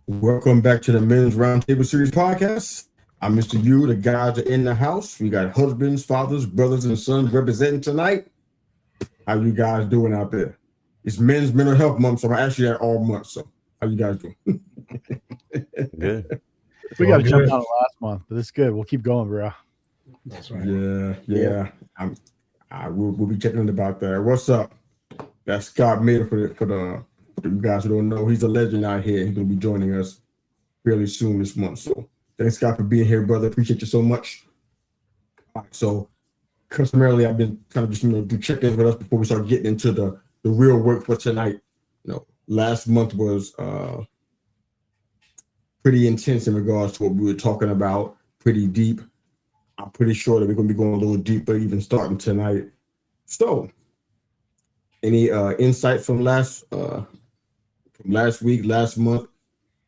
Welcome back to the Men's Roundtable Series podcast. I'm Mr. U. The guys are in the house. We got husbands, fathers, brothers, and sons representing tonight. How you guys doing out there? It's Men's Mental Health Month, so I'm actually at all month. So how you guys doing? Good. We got to jump on it last month, but it's good. We'll keep going, bro. That's right. Yeah. We'll be checking in about that. What's up? That's Scott Mader for you guys who don't know. He's a legend out here. He's gonna be joining us fairly soon this month. So thanks, Scott, for being here, brother. Appreciate you so much. All right, so customarily, I've been kind of just do check-ins with us before we start getting into the real work for tonight. Last month was pretty intense in regards to what we were talking about, pretty deep. I'm pretty sure that we're going to be going a little deeper even starting tonight. So, any insight from last week, last month?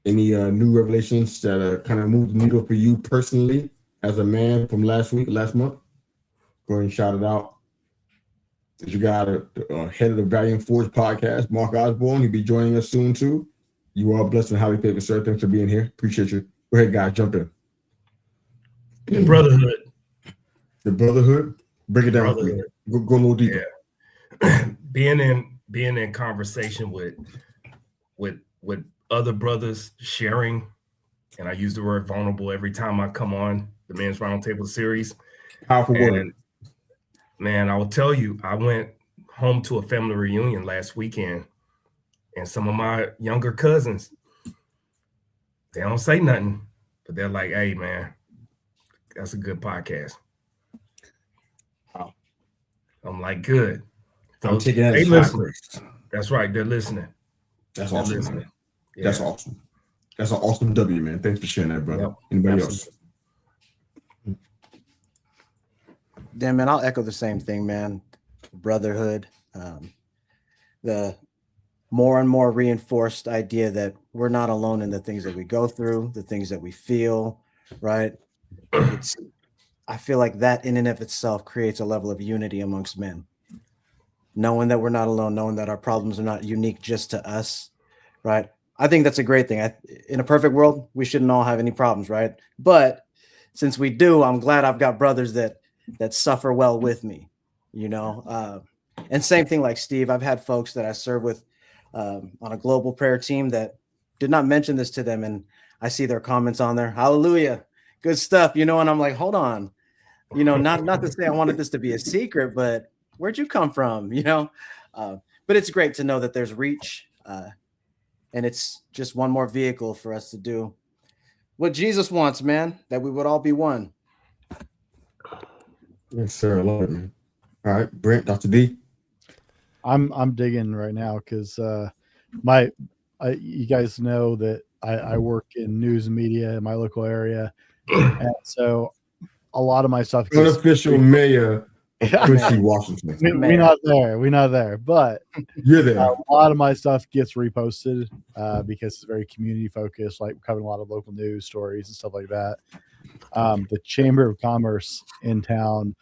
Any new revelations that kind of moved the needle for you personally as a man from last week, last month? Go ahead and shout it out. You got the head of the Valiant Forge podcast, Mark Osborne. He'll be joining us soon too. You are blessed and highly favored, sir. Thanks for being here. Appreciate you. Go ahead, guys. Jump in. The brotherhood. The brotherhood. Break it down for me. Go a little deeper. Yeah. being in conversation with other brothers, sharing, and I use the word vulnerable every time I come on the Men's Roundtable series. Powerful word. Man, I will tell you, I went home to a family reunion last weekend, and some of my younger cousins, they don't say nothing, but they're like, "Hey, man, that's a good podcast." Wow. I'm like, good. So I'm taking that they as listening. That's right. They're listening. That's They're awesome. listening. Yeah. That's awesome. That's an awesome W, man. Thanks for sharing that, brother. Yep. Anybody Absolutely. else? Damn, man, I'll echo the same thing, man. Brotherhood, the more and more reinforced idea that we're not alone in the things that we go through, the things that we feel, right? I feel like that in and of itself creates a level of unity amongst men. Knowing that we're not alone, knowing that our problems are not unique just to us, right? I think that's a great thing. In a perfect world, we shouldn't all have any problems, right? But since we do, I'm glad I've got brothers that suffer well with me, and same thing like Steve. I've had folks that I serve with on a global prayer team that did not mention this to them, and I see their comments on there. Hallelujah, good stuff, and I'm like, hold on, not to say I wanted this to be a secret, but where'd you come from, but it's great to know that there's reach, and it's just one more vehicle for us to do what Jesus wants, man, that we would all be one. Yes, sir. I love it, man. All right, Brent, Dr. D. I'm digging right now because you guys know that I work in news and media in my local area, and so a lot of my stuff. Unofficial mayor of Quincy, Washington. We're not there, but You're there. A lot of my stuff gets reposted because it's very community focused, like covering a lot of local news stories and stuff like that. The Chamber of Commerce in town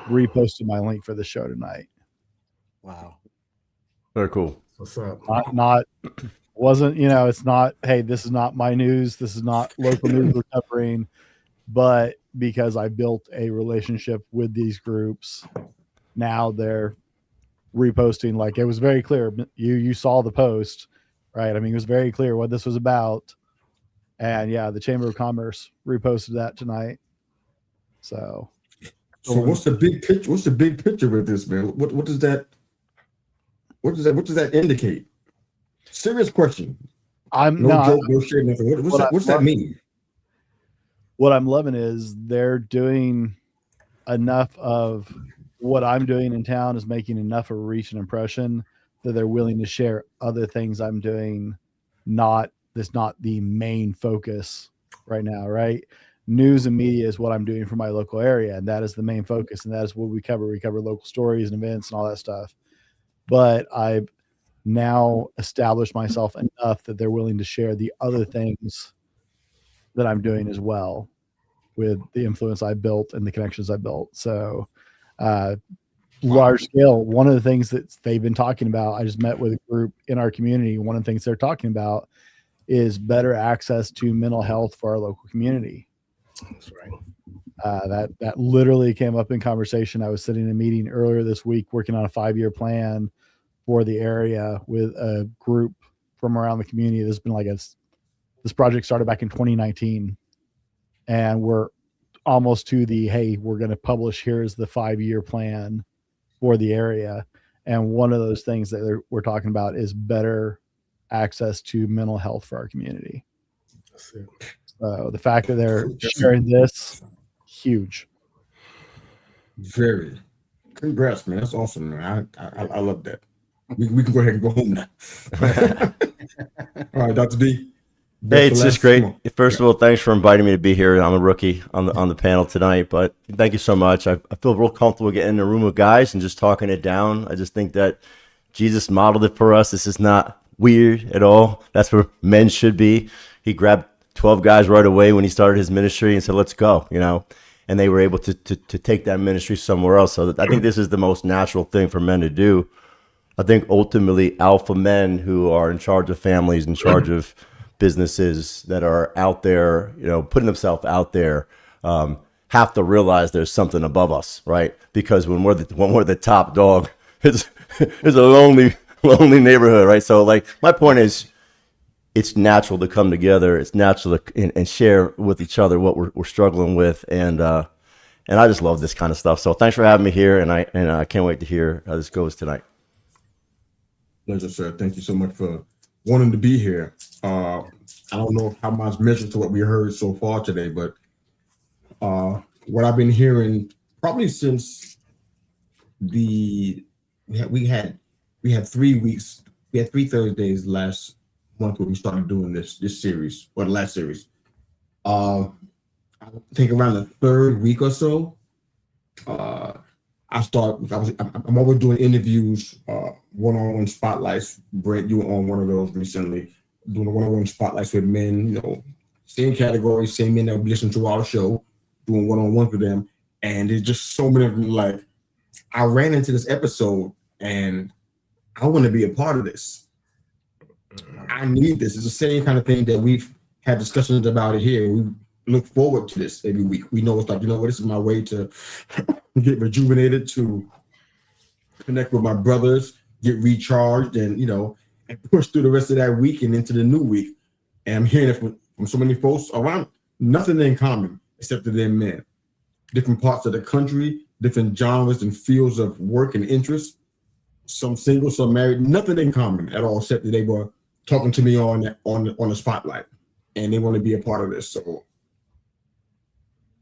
reposted my link for the show tonight. Wow. Very cool. What's up? It's not, hey, this is not my news. This is not local news we're covering. But because I built a relationship with these groups, now they're reposting. Like, it was very clear. You saw the post, right? I mean, it was very clear what this was about. And yeah, the Chamber of Commerce reposted that tonight. So what's the big picture? What's the big picture with this, man? What does that indicate? Serious question. No shade, nothing. What's that mean? What I'm loving is they're doing enough of what I'm doing in town is making enough of a reach and impression that they're willing to share other things I'm doing. That's not the main focus right now, right? News and media is what I'm doing for my local area, and that is the main focus, and that is what we cover. We cover local stories and events and all that stuff. But I've now established myself enough that they're willing to share the other things that I'm doing as well with the influence I built and the connections I built. So large scale, one of the things that they've been talking about, I just met with a group in our community. One of the things they're talking about is better access to mental health for our local community. That's right. That literally came up in conversation. I was sitting in a meeting earlier this week working on a 5-year plan for the area with a group from around the community. This project started back in 2019, and we're almost to hey, we're going to publish, here's the 5-year plan for the area. And one of those things that we're talking about is better access to mental health for our community. That's it. So the fact that they're sharing this, huge. Very. Congrats, man. That's awesome, man. I love that. We can go ahead and go home now. All right, Dr. D. Hey, it's just great. First of all, thanks for inviting me to be here. I'm a rookie on the panel tonight, but thank you so much. I feel real comfortable getting in a room with guys and just talking it down. I just think that Jesus modeled it for us. This is not weird at all. That's where men should be. He grabbed 12 guys right away when he started his ministry and said, let's go, and they were able to take that ministry somewhere else. So I think this is the most natural thing for men to do. I think ultimately alpha men who are in charge of families, in charge of businesses that are out there, putting themselves out there, have to realize there's something above us, right? Because when we're the top dog, it's a lonely neighborhood, right? So my point is, it's natural to come together. It's natural to and share with each other what we're struggling with, and I just love this kind of stuff. So thanks for having me here, and I can't wait to hear how this goes tonight. Pleasure, sir. Thank you so much for wanting to be here. I don't know how much measured to what we heard so far today, but what I've been hearing probably since we had 3 weeks, we had 3 Thursdays last month when we started doing this series, or the last series. I think around the 3rd week or so, I'm always doing interviews, one-on-one spotlights. Brent, you were on one of those recently, doing one-on-one spotlights with men, same category, same men that would listen to our show, doing one-on-one with them. And there's just so many of them. I ran into this episode and I want to be a part of this. I need this. It's the same kind of thing that we've had discussions about it here. We look forward to this every week. We know it's this is my way to get rejuvenated, to connect with my brothers, get recharged, and push through the rest of that week and into the new week. And I'm hearing it from so many folks around, nothing in common except that they're men. Different parts of the country, different genres and fields of work and interest. Some single, some married, nothing in common at all, except that they were talking to me on the spotlight, and they want to be a part of this. So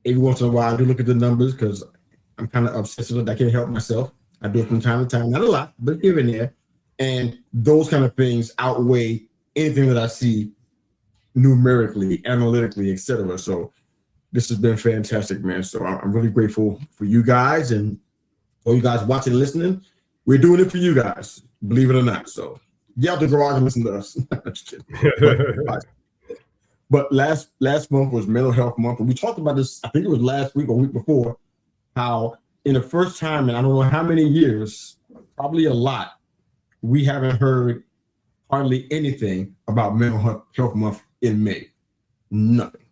every once in a while, I do look at the numbers because I'm kind of obsessive. I can't help myself. I do it from time to time, not a lot, but here and there. And those kind of things outweigh anything that I see numerically, analytically, etc. So this has been fantastic, man. So I'm really grateful for you guys and all you guys watching and listening. We're doing it for you guys, believe it or not. So get out the garage and listen to us. But last month was Mental Health Month, and we talked about this, I think it was last week or week before, how in the first time in I don't know how many years, probably a lot, we haven't heard hardly anything about Mental Health Month in May. Nothing.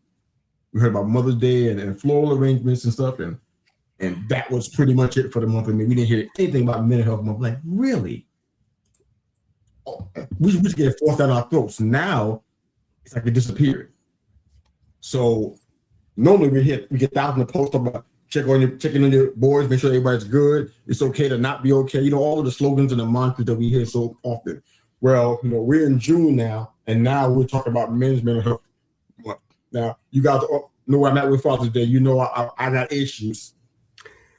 We heard about Mother's Day and floral arrangements and stuff, and that was pretty much it for the month of May. We didn't hear anything about Mental Health Month. Like, really? Oh, we should get it forced down our throats. Now, it's like it disappeared. So normally we get thousands of posts about checking on your boards, make sure everybody's good. It's okay to not be okay. All of the slogans and the mantras that we hear so often. Well, we're in June now, and now we're talking about men's mental health. Now, you guys know where I'm at with Father's Day. I got issues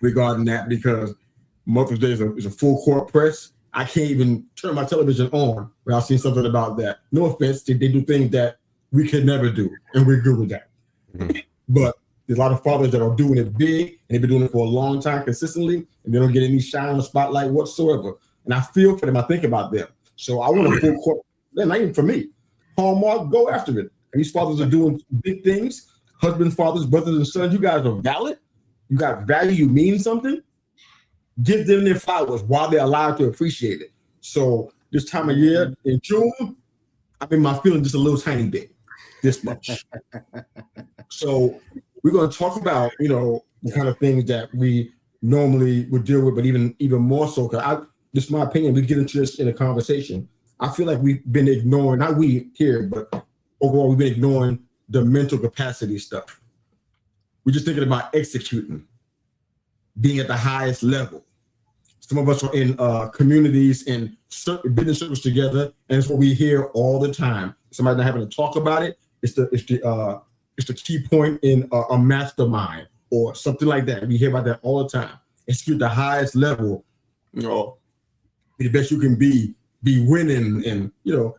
regarding that because Mother's Day is a full court press. I can't even turn my television on without seeing something about that. No offense, they do things that we could never do, and we're good with that. Mm-hmm. But there's a lot of fathers that are doing it big, and they've been doing it for a long time consistently, and they don't get any shine on the spotlight whatsoever. And I feel for them. I think about them. So I want a full court. Not even for me. Hallmark, go after it. And these fathers are doing big things. Husbands, fathers, brothers, and sons, you guys are valid. You got value. You mean something. Give them their flowers while they're allowed to appreciate it. So this time of year in June, I've been my feeling just a little tiny bit, this much. So we're going to talk about, the kind of things that we normally would deal with, but even more so. Because this is my opinion. We get into this in a conversation. I feel like we've been ignoring, not we here, but overall we've been ignoring the mental capacity stuff. We're just thinking about executing, being at the highest level. Some of us are in communities and business circles together, and it's what we hear all the time. Somebody not having to talk about it. It's the key point in a mastermind or something like that. We hear about that all the time. Execute the highest level, be the best you can be winning, and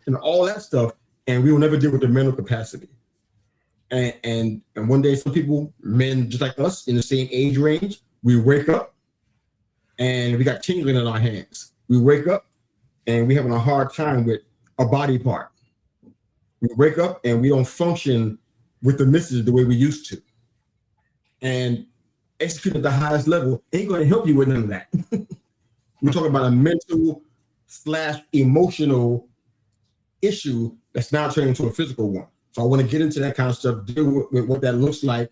and all that stuff. And we will never deal with the mental capacity. And one day, some people, men just like us in the same age range, we wake up and we got tingling in our hands. We wake up and we're having a hard time with a body part. We wake up and we don't function with the misses the way we used to. And executing at the highest level ain't going to help you with none of that. We're talking about a mental / emotional issue that's now turning into a physical one. So I want to get into that kind of stuff, deal with what that looks like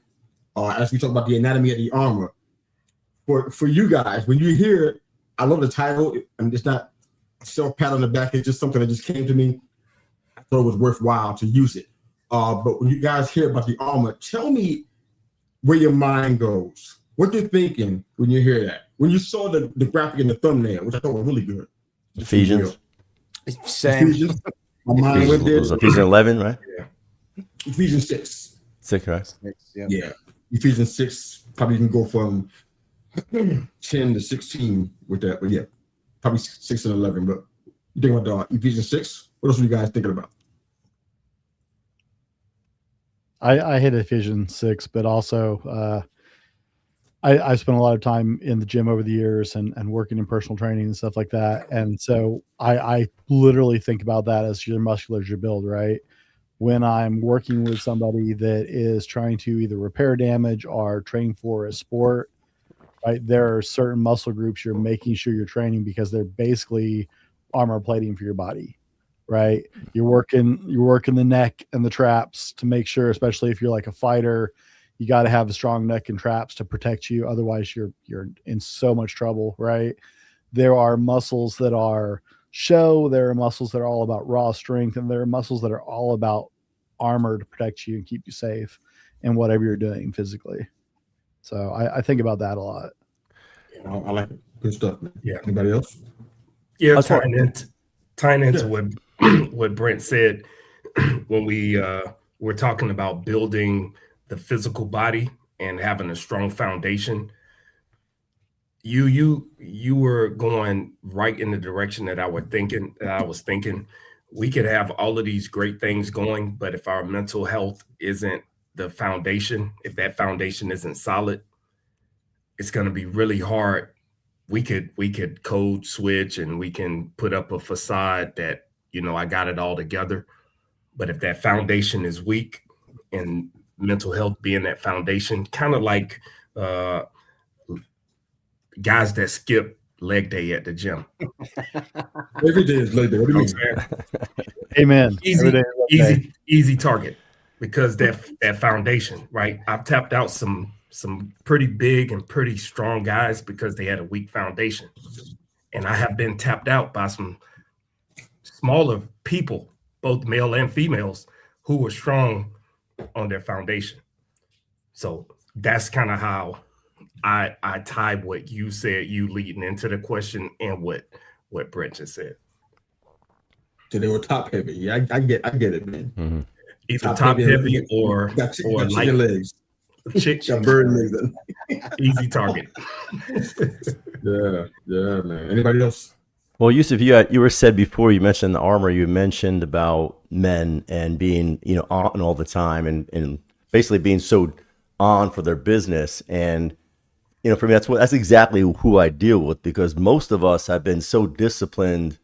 as we talk about the anatomy of the armor. For you guys, when you hear it, I love the title, and it's not a self-pat on the back, it's just something that just came to me. I thought it was worthwhile to use it. But when you guys hear about the armor, tell me where your mind goes. What you're thinking when you hear that. When you saw the graphic in the thumbnail, which I thought was really good. Ephesians. Same. Ephesians. My mind went there. Was Ephesians 11, right? Yeah. Ephesians 6. 6, right? Yeah. Ephesians 6 probably can go from 10 to 16 with that. But yeah, probably 6 and 11. But you think about Ephesians 6? What else are you guys thinking about? I hit Ephesians 6, but also I spent a lot of time in the gym over the years and working in personal training and stuff like that. And so I literally think about that as your musculature build, right? When I'm working with somebody that is trying to either repair damage or train for a sport, right? There are certain muscle groups you're making sure you're training because they're basically armor plating for your body, right? You're working the neck and the traps to make sure, especially if you're like a fighter, you got to have a strong neck and traps to protect you. Otherwise you're in so much trouble, right? There are muscles that are show, there are muscles that are all about raw strength, and there are muscles that are all about armor to protect you and keep you safe in whatever you're doing physically. So I think about that a lot. Yeah, I like it. Good stuff, man. Yeah. Anybody else? Yeah, tying into what Brent said when we were talking about building the physical body and having a strong foundation. You were going right in the direction that I was thinking. We could have all of these great things going, but if our mental health isn't the foundation, if that foundation isn't solid, it's going to be really hard. We could code switch and we can put up a facade that, I got it all together. But if that foundation is weak, and mental health being that foundation, kind of like guys that skip leg day at the gym. Every day is leg day. What do you mean? Amen. Easy target, because that foundation, right? I've tapped out some pretty big and pretty strong guys because they had a weak foundation. And I have been tapped out by some smaller people, both male and females, who were strong on their foundation. So that's kind of how I tie what you said, you leading into the question, and what Brent just said. So they were top heavy. Yeah, I get it, man. Mm-hmm. Either top heavy or light legs. Got bird legs. Easy target. Yeah, man. Anybody else? Well, Yusuf, you were said before, you mentioned the armor, you mentioned about men and being, on all the time and basically being so on for their business. And, for me, that's exactly who I deal with, because most of us have been so disciplined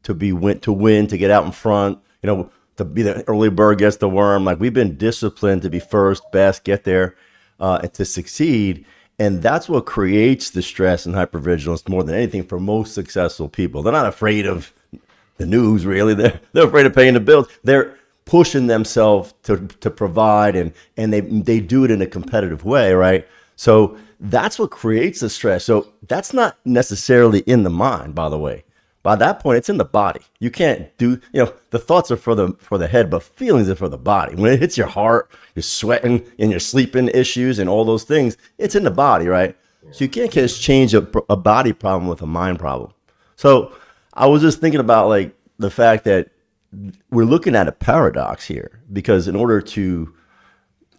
to win, to get out in front, to be the early bird gets the worm. Like, we've been disciplined to be first, best, get there, and to succeed. And that's what creates the stress and hypervigilance more than anything for most successful people. They're not afraid of the news, really. They're afraid of paying the bills. They're pushing themselves to provide, and they do it in a competitive way, right? So that's what creates the stress. So that's not necessarily in the mind, by the way. By that point, it's in the body. You can't do, the thoughts are for the head, but feelings are for the body. When it hits your heart, you're sweating and you're sleeping issues and all those things, it's in the body, right? So you can't just change a body problem with a mind problem. So I was just thinking about like the fact that we're looking at a paradox here, because in order to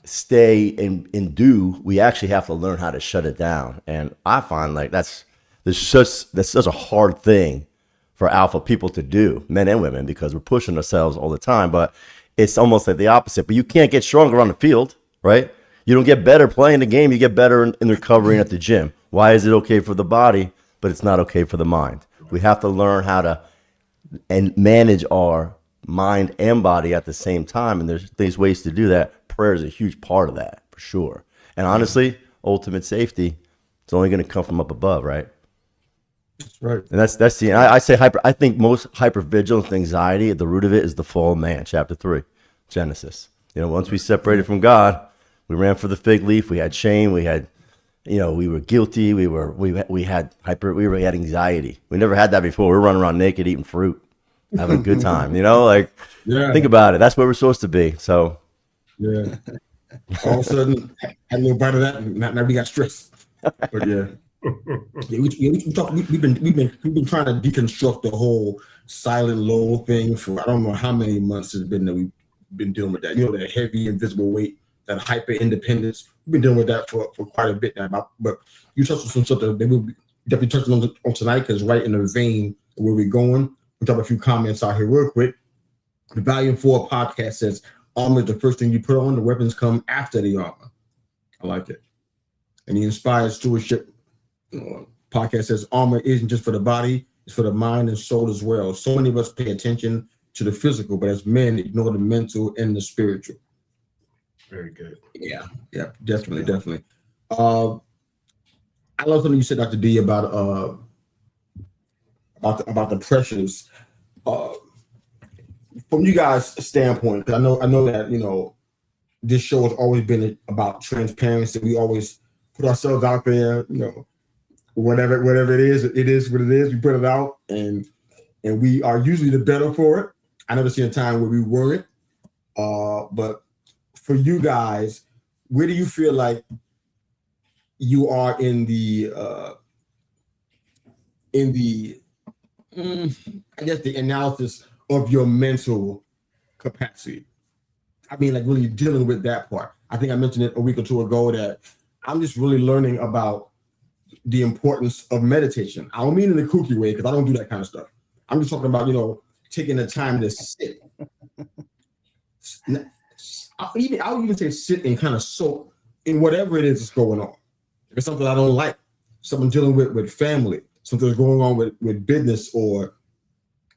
stay and do, we actually have to learn how to shut it down. And I find like that's such a hard thing for alpha people to do, men and women, because we're pushing ourselves all the time. But it's almost like the opposite. But you can't get stronger on the field, right? You don't get better playing the game. You get better in recovering at the gym. Why is it okay for the body, but it's not okay for the mind? We have to learn how to manage our mind and body at the same time. And there's ways to do that. Prayer is a huge part of that, for sure. And honestly, ultimate safety, it's only going to come from up above, right? That's right. And that's the, I think most hypervigilance anxiety, at the root of it is the fall of man, chapter 3, Genesis. Once we separated from God, we ran for the fig leaf. We had shame. We had, we were guilty. We had anxiety. We never had that before. We were running around naked, eating fruit, having a good time, Think about it. That's where we're supposed to be. So, yeah. All of a sudden, had a little bite of that, and now we got stressed. But yeah. We've been trying to deconstruct the whole silent low thing for I don't know how many months it's been that we've been dealing with that. That heavy invisible weight, that hyper independence. We've been dealing with that for quite a bit now. But you touched on some stuff that we'll be definitely touching on tonight, because right in the vein of where we're going. We'll talk a few comments out here real quick. The Volume 4 podcast says armor is the first thing you put on. The weapons come after the armor. I like it. And the Inspired Stewardship podcast says armor isn't just for the body, it's for the mind and soul as well. So many of us pay attention to the physical, but as men ignore the mental and the spiritual. Very good. Yeah, definitely. I love something you said, Dr. D, about the pressures. From you guys' standpoint, because I know that this show has always been about transparency. We always put ourselves out there, whatever it is what it is. We put it out, and we are usually the better for it. I never seen a time where we weren't. But for you guys, where do you feel like you are in the I guess the analysis of your mental capacity? I mean, like really dealing with that part. I think I mentioned it a week or two ago that I'm just really learning about the importance of meditation. I don't mean in the kooky way, because I don't do that kind of stuff. I'm just talking about, taking the time to sit. I'll even say sit and kind of soak in whatever it is that's going on. If it's something I don't like, something dealing with family, something that's going on with business or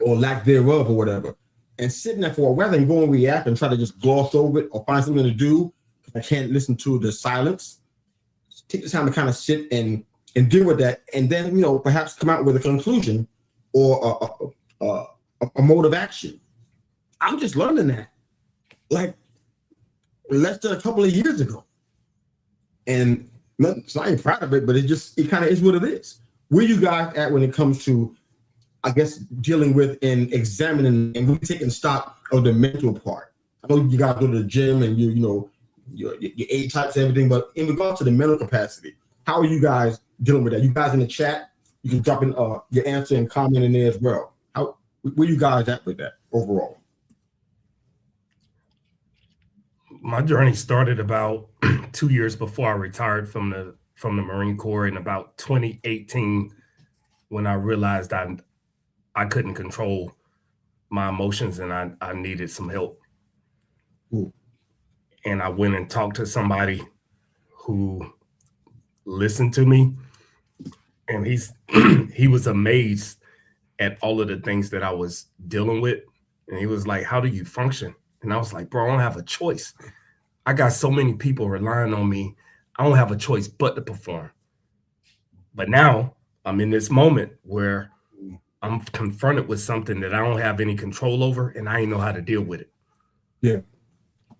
lack thereof or whatever, and sitting there for a while, rather than go and react and try to just gloss over it or find something to do, I can't listen to the silence. Take the time to kind of sit and deal with that, and then perhaps come out with a conclusion or a mode of action. I'm just learning that, like less than a couple of years ago, and so I ain't proud of it, but it kind of is what it is. Where you guys at when it comes to, I guess, dealing with and examining and really taking stock of the mental part? I know you guys go to the gym and your A types and everything, but in regard to the mental capacity, how are you guys dealing with that? You guys in the chat, you can drop in your answer and comment in there as well. Where you guys at with that overall? My journey started about 2 years before I retired from the Marine Corps in about 2018, when I realized I couldn't control my emotions and I needed some help. Ooh. And I went and talked to somebody who listened to me, and he was amazed at all of the things that I was dealing with. And he was like, "How do you function?" And I was like, "Bro, I don't have a choice. I got so many people relying on me. I don't have a choice but to perform." But now I'm in this moment where I'm confronted with something that I don't have any control over, and I ain't know how to deal with it. Yeah.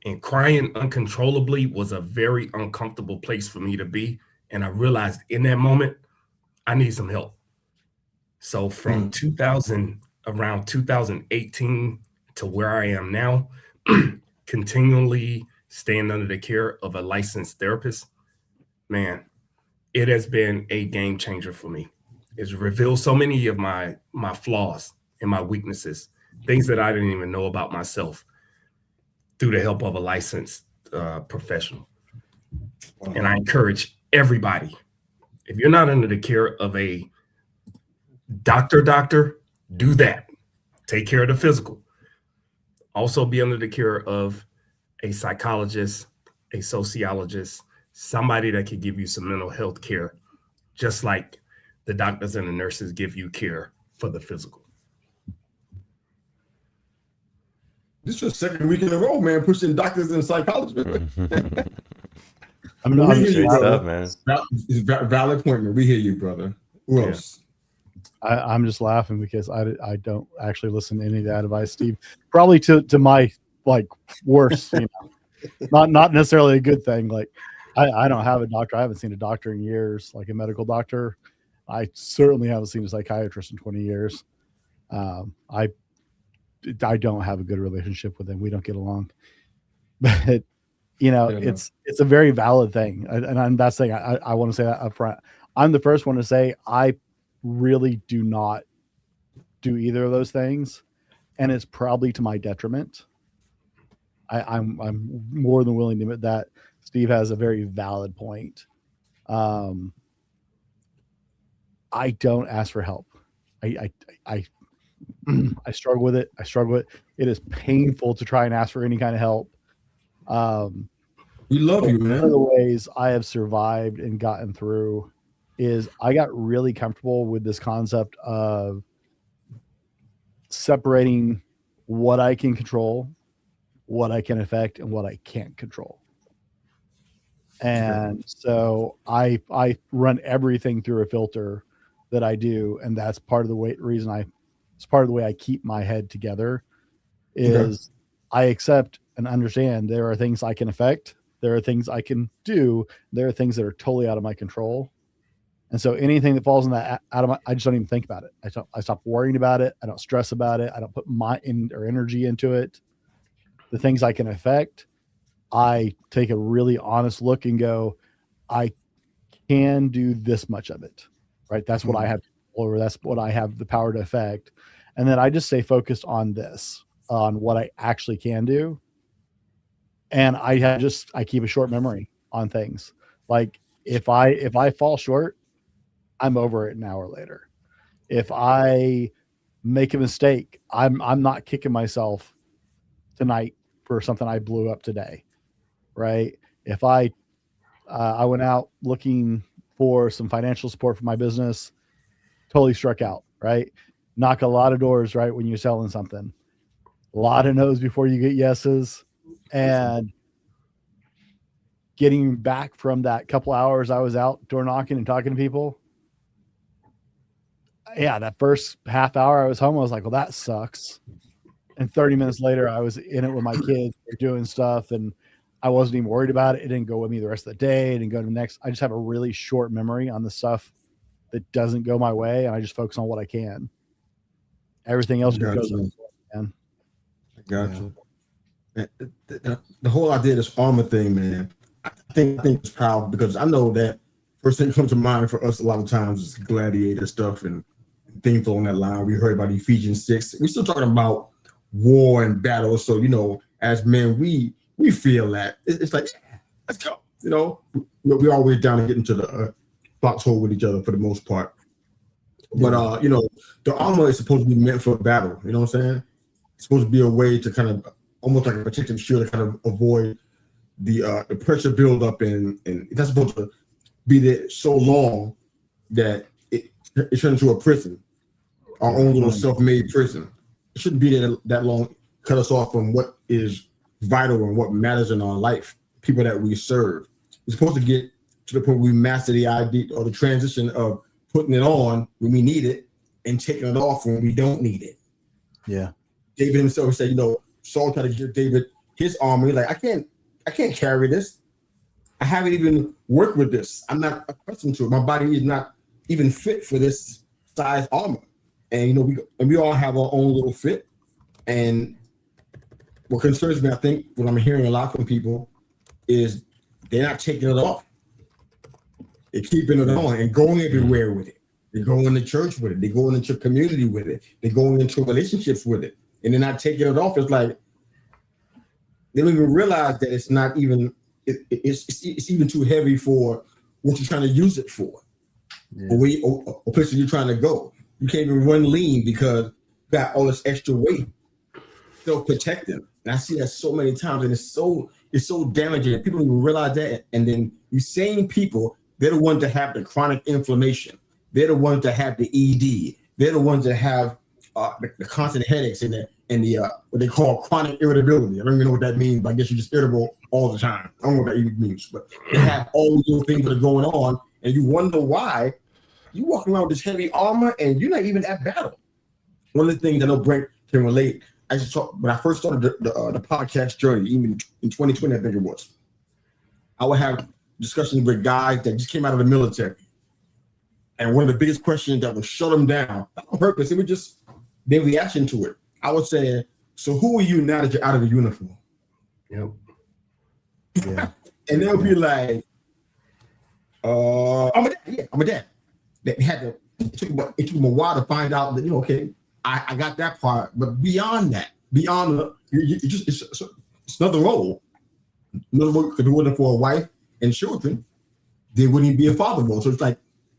And crying uncontrollably was a very uncomfortable place for me to be. And I realized in that moment, I need some help. So from around 2018 to where I am now, continually staying under the care of a licensed therapist, man, it has been a game changer for me. It's revealed so many of my flaws and my weaknesses, things that I didn't even know about myself, through the help of a licensed professional. And I encourage everybody, if you're not under the care of a doctor, do that. Take care of the physical. Also be under the care of a psychologist, a sociologist, somebody that can give you some mental health care, just like the doctors and the nurses give you care for the physical. This is your second week in a row, man, pushing doctors and psychologists. I'm We not hear you, Great brother. stuff, man. It's valid point, man. We hear you, brother. Who else? I'm just laughing because I don't actually listen to any of that advice, Steve. Probably to my like worst, not necessarily a good thing. Like I don't have a doctor. I haven't seen a doctor in years, like a medical doctor. I certainly haven't seen a psychiatrist in 20 years. I don't have a good relationship with him. We don't get along, but it's a very valid thing. And that's the thing. I want to say that up front. I'm the first one to say I really do not do either of those things, and it's probably to my detriment. I'm more than willing to admit that. Steve has a very valid point. I don't ask for help. I struggle with it. It is painful to try and ask for any kind of help. We love you, man. One of the ways I have survived and gotten through is I got really comfortable with this concept of separating what I can control, what I can affect, and what I can't control. And so I run everything through a filter that I do, and that's part of the reason it's part of the way I keep my head together is I accept and understand there are things I can affect, there are things I can do, there are things that are totally out of my control. And so anything that falls in that I just don't even think about it. I stop worrying about it. I don't stress about it. I don't put my energy into it. The things I can affect, I take a really honest look and go, I can do this much of it, right? That's what I have control over. That's what I have the power to affect. And then I just stay focused on this, on what I actually can do. And I keep a short memory on things. Like if I fall short, I'm over it an hour later. If I make a mistake, I'm not kicking myself tonight for something I blew up today, right? If I went out looking for some financial support for my business, totally struck out, right? Knock a lot of doors, right? When you're selling something, a lot of no's before you get yeses, and getting back from that couple hours I was out door knocking and talking to people. Yeah, that first half hour I was home, I was like, well, that sucks. And 30 minutes later, I was in it with my kids, doing stuff, and I wasn't even worried about it. It didn't go with me the rest of the day. It didn't go to the next. I just have a really short memory on the stuff that doesn't go my way, and I just focus on what I can. Everything else goes on. I got you. The whole idea of this armor thing, man, I think it's powerful because I know that first thing that comes to mind for us a lot of times is gladiator stuff and things along that line. We heard about Ephesians 6. We're still talking about war and battle. So, as men, we feel that it's like, yeah, let's go. We're always down to get into the foxhole with each other for the most part. But, the armor is supposed to be meant for battle. You know what I'm saying? It's supposed to be a way to kind of almost like a protective shield to kind of avoid the pressure buildup, and it's not supposed to be there so long that it turns into a prison, our own little self-made prison. It shouldn't be there that long, cut us off from what is vital and what matters in our life, people that we serve. We're supposed to get to the point where we master the idea or the transition of putting it on when we need it and taking it off when we don't need it. Yeah. David himself said, Saul tried to give David his armor. He's like, I can't carry this. I haven't even worked with this. I'm not accustomed to it. My body is not even fit for this size armor. And we all have our own little fit. And what concerns me, I think, what I'm hearing a lot from people is they're not taking it off. They're keeping it on and going everywhere with it. They're going to church with it. They're going into community with it. They're going into relationships with it. And they're not taking it off. It's like they don't even realize that it's not even, it's even too heavy for what you're trying to use it for. Yeah. Or places you're trying to go. You can't even run lean because you got all this extra weight. Self-protecting. And I see that so many times, and it's so damaging. People don't even realize that. And then these same people, they're the ones that have the chronic inflammation. They're the ones that have the ED. They're the ones that have the constant headaches and the what they call chronic irritability. I don't even know what that means, but I guess you're just irritable all the time. I don't know what that even means, but they have all these little things that are going on, and you wonder why you walking around with this heavy armor and you're not even at battle. One of the things I know Brent can relate. I just talked when I first started the podcast journey, even in 2020, I think it was. I would have discussions with guys that just came out of the military, and one of the biggest questions that would shut them down, not on purpose, it would just their reaction to it. I would say, "So who are you now that you're out of the uniform?" Yep. Yeah. And they'll be like, I'm a dad. Yeah, I'm a dad. They had to. It took them a while to find out that okay. I got that part, but beyond that, it's another role. Another role, because it wasn't for a wife and children, there wouldn't even be a father role. So it's like,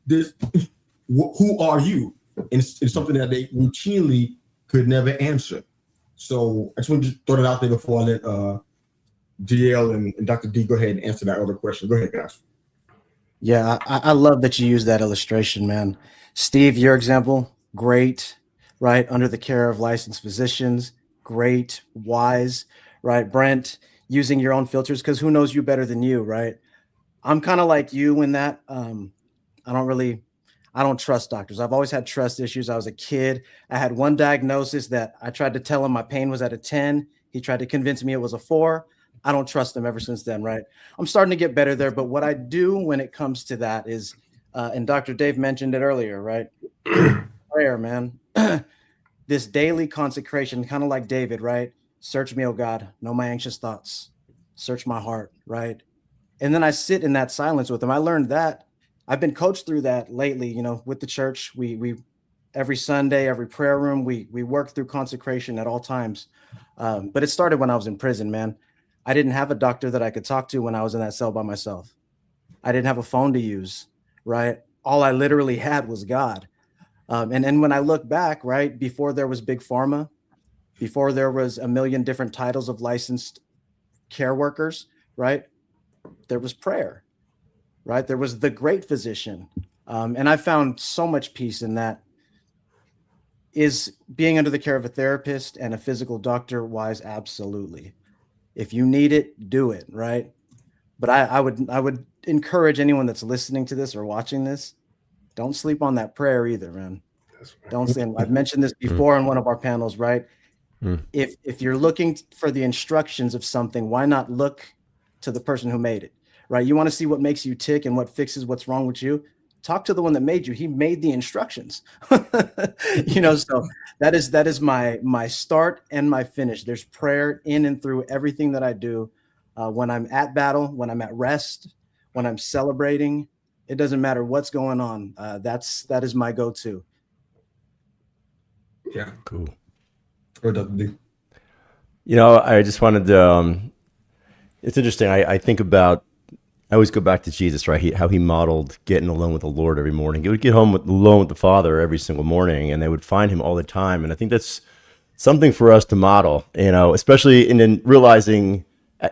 who are you? And it's something that they routinely could never answer. So I just wanted to throw it out there before I let GL and Dr. D go ahead and answer that other question. Go ahead, guys. Yeah, I love that you use that illustration, man. Steve, your example, great. Right, under the care of licensed physicians, great, wise, right? Brent, using your own filters, because who knows you better than you, right? I'm kind of like you in that I don't trust doctors. I've always had trust issues. I was a kid. I had one diagnosis that I tried to tell him my pain was at a 10. He tried to convince me it was a 4. I don't trust him ever since then, right? I'm starting to get better there, but what I do when it comes to that is, and Dr. Dave mentioned it earlier, right? Prayer, man. This daily consecration, kind of like David, right? Search me, oh God, know my anxious thoughts, search my heart, right? And then I sit in that silence with him. I learned that. I've been coached through that lately, with the church. We every Sunday, every prayer room, we work through consecration at all times. But it started when I was in prison, man. I didn't have a doctor that I could talk to when I was in that cell by myself. I didn't have a phone to use, right? All I literally had was God. And when I look back, right, before there was big pharma, before there was a million different titles of licensed care workers, right, there was prayer, right? There was the great physician. And I found so much peace in that. Is being under the care of a therapist and a physical doctor wise? Absolutely. If you need it, do it, right? But I would encourage anyone that's listening to this or watching this, don't sleep on that prayer either, man. Right. Don't sleep. I've mentioned this before in one of our panels, right? If you're looking for the instructions of something, why not look to the person who made it, right? You want to see what makes you tick and what fixes what's wrong with you. Talk to the one that made you. He made the instructions. So that is my start and my finish. There's prayer in and through everything that I do. When I'm at battle, when I'm at rest, when I'm celebrating. It doesn't matter what's going on. That is my go-to. Yeah, cool. Or Dr. D. I just wanted to. It's interesting. I think about. I always go back to Jesus, right? How he modeled getting alone with the Lord every morning. He would get alone with the Father every single morning, and they would find him all the time. And I think that's something for us to model. Especially in then realizing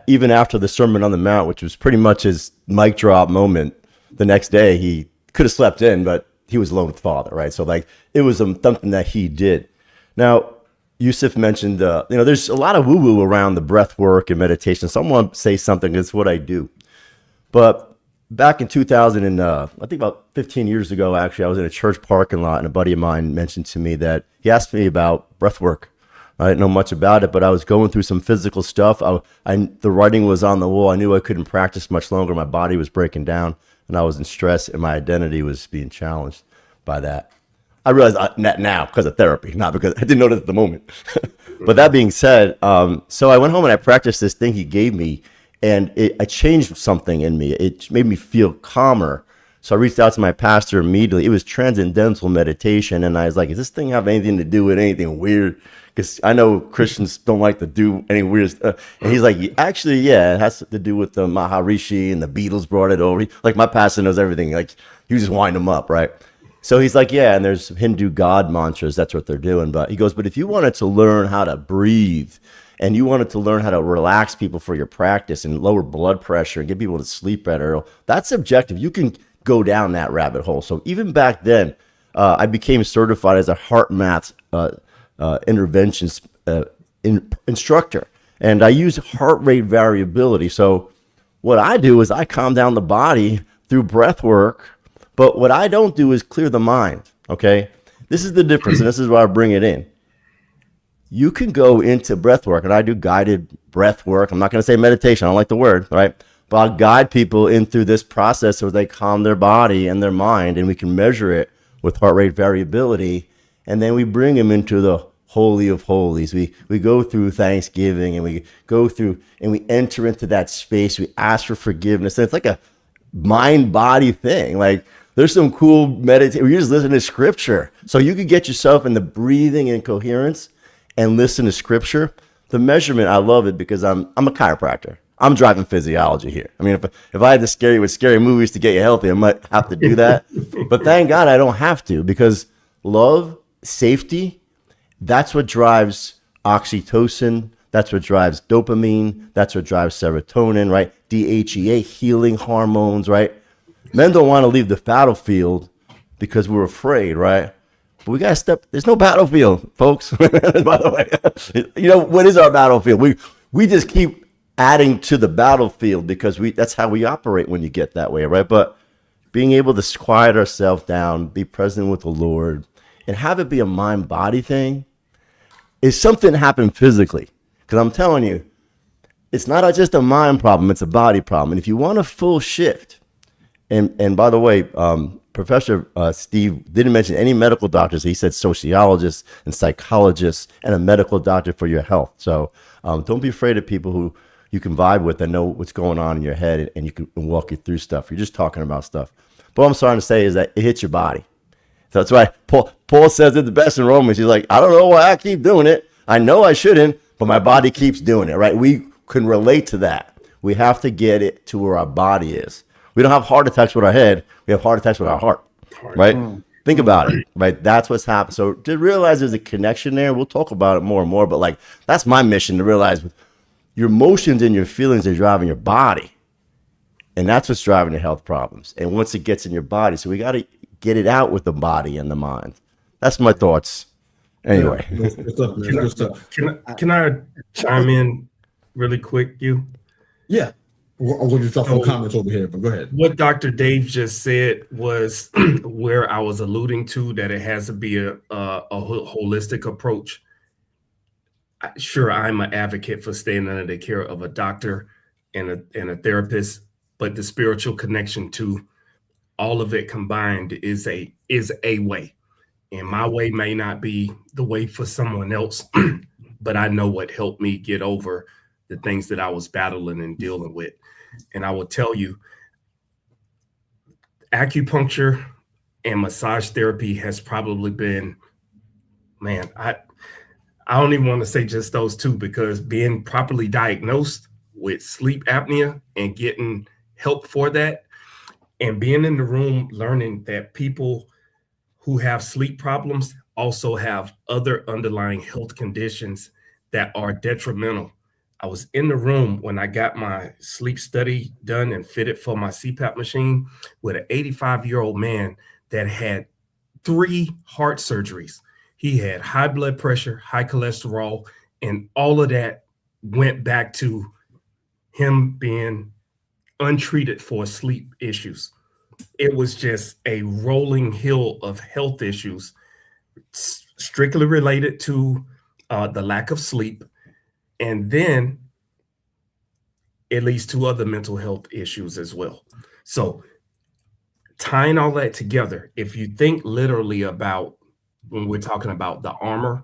even after the Sermon on the Mount, which was pretty much his mic drop moment. The next day, he could have slept in, but he was alone with the Father, right? So, it was something that he did. Now, Yusuf mentioned, there's a lot of woo-woo around the breath work and meditation. Someone say something, it's what I do. But back in 2000 and I think about 15 years ago, actually, I was in a church parking lot and a buddy of mine mentioned to me that he asked me about breath work. I didn't know much about it, but I was going through some physical stuff. The writing was on the wall. I knew I couldn't practice much longer. My body was breaking down and I was in stress and my identity was being challenged by that. I realized that now because of therapy, not because I didn't know that at the moment. But that being said, so I went home and I practiced this thing he gave me, and I changed something in me. It made me feel calmer. So I reached out to my pastor immediately. It was transcendental meditation, and I was like, "Does this thing have anything to do with anything weird?" Because I know Christians don't like to do any weird stuff. And he's like, "Actually, yeah, it has to do with the Maharishi and the Beatles brought it over." Like my pastor knows everything. Like you just wind them up, right? So he's like, yeah, and there's Hindu God mantras. That's what they're doing. But he goes, but if you wanted to learn how to breathe and you wanted to learn how to relax people for your practice and lower blood pressure and get people to sleep better, that's subjective. You can go down that rabbit hole. So even back then, I became certified as a heart math interventions instructor. And I use heart rate variability. So what I do is I calm down the body through breath work. But what I don't do is clear the mind, okay? This is the difference, and this is why I bring it in. You can go into breath work, and I do guided breath work. I'm not going to say meditation. I don't like the word, right? But I'll guide people in through this process so they calm their body and their mind, and we can measure it with heart rate variability, and then we bring them into the Holy of Holies. We go through Thanksgiving, and we go through, and we enter into that space. We ask for forgiveness, and it's like a mind-body thing. Like, there's some cool meditation. You just listen to scripture. So you could get yourself in the breathing and coherence and listen to scripture. The measurement, I love it because I'm a chiropractor. I'm driving physiology here. I mean, if I had to scare you with scary movies to get you healthy, I might have to do that. But thank God I don't have to, because love, safety, that's what drives oxytocin. That's what drives dopamine. That's what drives serotonin, right? DHEA, healing hormones, right? Men don't want to leave the battlefield because we're afraid, right? But we got to there's no battlefield, folks. By the way, you know, what is our battlefield? We just keep adding to the battlefield because that's how we operate when you get that way, right? But being able to quiet ourselves down, be present with the Lord, and have it be a mind-body thing is something that happened physically. Because I'm telling you, it's not just a mind problem, it's a body problem. And if you want a full shift, and by the way, Professor Steve didn't mention any medical doctors. He said sociologists and psychologists and a medical doctor for your health. So don't be afraid of people who you can vibe with and know what's going on in your head, and you can walk you through stuff. You're just talking about stuff. But what I'm starting to say is that it hits your body. So that's why Paul says it the best in Romans. He's like, I don't know why I keep doing it. I know I shouldn't, but my body keeps doing it, right? We can relate to that. We have to get it to where our body is. We don't have heart attacks with our head. We have heart attacks with our heart, right? Think about it, right? That's what's happened. So to realize there's a connection there, we'll talk about it more and more, but like, that's my mission, to realize your emotions and your feelings are driving your body. And that's what's driving the health problems. And once it gets in your body, so we got to get it out with the body and the mind. That's my thoughts. Anyway. Can I chime in really quick, you? Yeah. I'm going to drop some comments over here, but go ahead. What Dr. Dave just said was where I was alluding to, that it has to be a holistic approach. Sure, I'm an advocate for staying under the care of a doctor and a therapist, but the spiritual connection to all of it combined is a way. And my way may not be the way for someone else, but I know what helped me get over the things that I was battling and dealing with. And I will tell you, acupuncture and massage therapy has probably been, man, I don't even want to say just those two, because being properly diagnosed with sleep apnea and getting help for that, and being in the room learning that people who have sleep problems also have other underlying health conditions that are detrimental. I was in the room when I got my sleep study done and fitted for my CPAP machine with an 85-year-old man that had 3 heart surgeries. He had high blood pressure, high cholesterol, and all of that went back to him being untreated for sleep issues. It was just a rolling hill of health issues strictly related to the lack of sleep. And then it leads to other mental health issues as well. So tying all that together, if you think literally about when we're talking about the armor,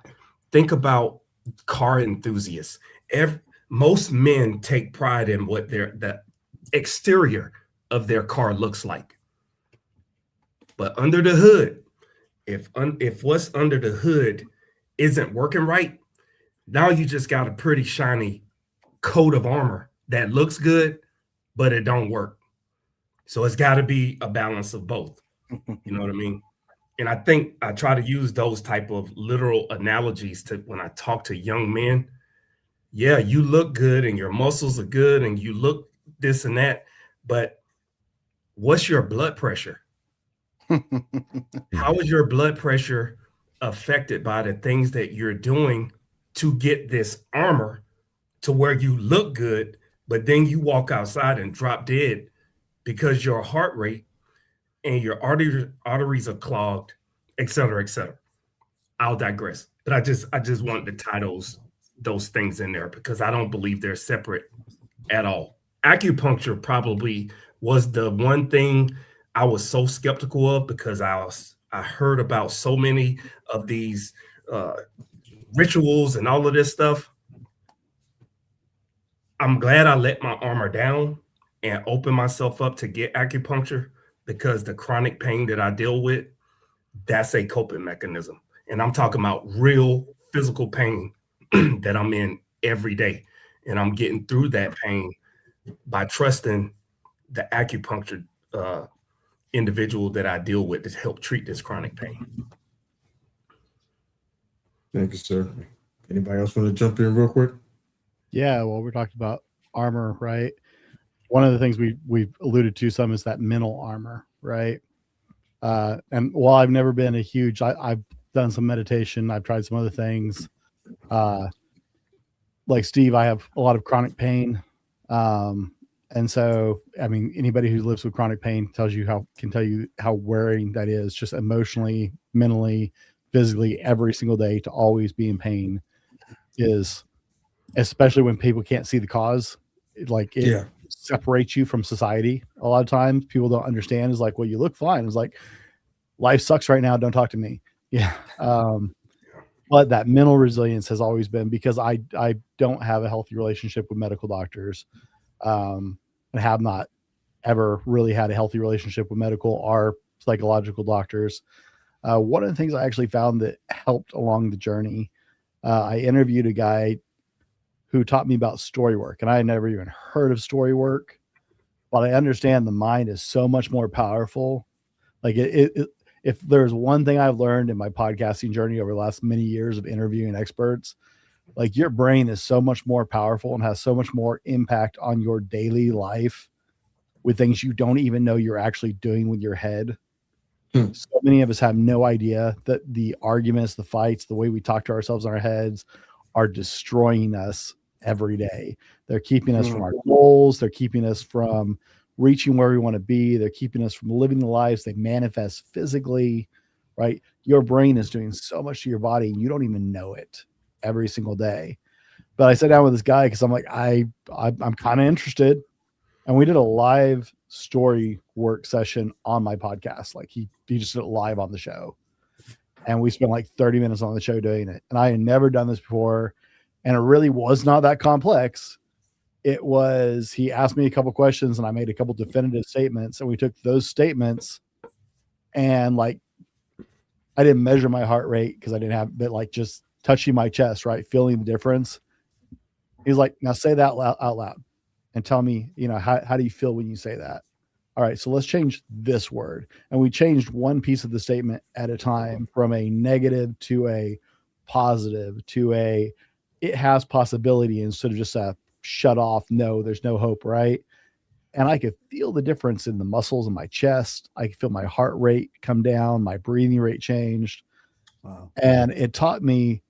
think about car enthusiasts. Most men take pride in what the exterior of their car looks like. But under the hood, if what's under the hood isn't working right, now you just got a pretty shiny coat of armor that looks good, but it don't work. So it's got to be a balance of both. You know what I mean? And I think I try to use those type of literal analogies to when I talk to young men. Yeah, you look good and your muscles are good and you look this and that, but what's your blood pressure? How is your blood pressure affected by the things that you're doing to get this armor to where you look good, but then you walk outside and drop dead because your heart rate and your arteries are clogged, et cetera, et cetera. I'll digress. But I just wanted to tie those things in there because I don't believe they're separate at all. Acupuncture probably was the one thing I was so skeptical of because I heard about so many of these rituals and all of this stuff. I'm glad I let my armor down and open myself up to get acupuncture because the chronic pain that I deal with, that's a coping mechanism. And I'm talking about real physical pain that I'm in every day. And I'm getting through that pain by trusting the acupuncture individual that I deal with to help treat this chronic pain. Thank you, sir. Anybody else want to jump in real quick? Yeah, well, we're talking about armor, right? One of the things we've alluded to some is that mental armor, right? And while I've never been a huge, I've done some meditation, I've tried some other things. Like Steve, I have a lot of chronic pain. And so, I mean, anybody who lives with chronic pain can tell you how wearing that is, just emotionally, mentally, physically, every single day to always be in pain is, especially when people can't see the cause. It separates you from society. A lot of times people don't understand is like, well, you look fine. It's like, life sucks right now. Don't talk to me. Yeah. But that mental resilience has always been because I don't have a healthy relationship with medical doctors. And have not ever really had a healthy relationship with medical or psychological doctors. One of the things I actually found that helped along the journey, I interviewed a guy who taught me about story work, and I had never even heard of story work, but I understand the mind is so much more powerful. Like if there's one thing I've learned in my podcasting journey over the last many years of interviewing experts, like your brain is so much more powerful and has so much more impact on your daily life with things you don't even know you're actually doing with your head. So many of us have no idea that the arguments, the fights, the way we talk to ourselves in our heads are destroying us every day. They're keeping us from our goals. They're keeping us from reaching where we want to be. They're keeping us from living the lives they manifest physically, right? Your brain is doing so much to your body and you don't even know it every single day. But I sat down with this guy because I'm like, I'm kind of interested. And we did a live story work session on my podcast. Like he just did it live on the show. And we spent like 30 minutes on the show doing it. And I had never done this before. And it really was not that complex. It was, he asked me a couple questions and I made a couple definitive statements. And we took those statements and like, I didn't measure my heart rate because I didn't have, but like just touching my chest, right? Feeling the difference. He's like, now say that out loud and tell me, how do you feel when you say that? All right, so let's change this word. And we changed one piece of the statement at a time from a negative to a positive to a, it has possibility instead of just a shut off. No, there's no hope. Right. And I could feel the difference in the muscles in my chest. I could feel my heart rate come down. My breathing rate changed. Wow. And it taught me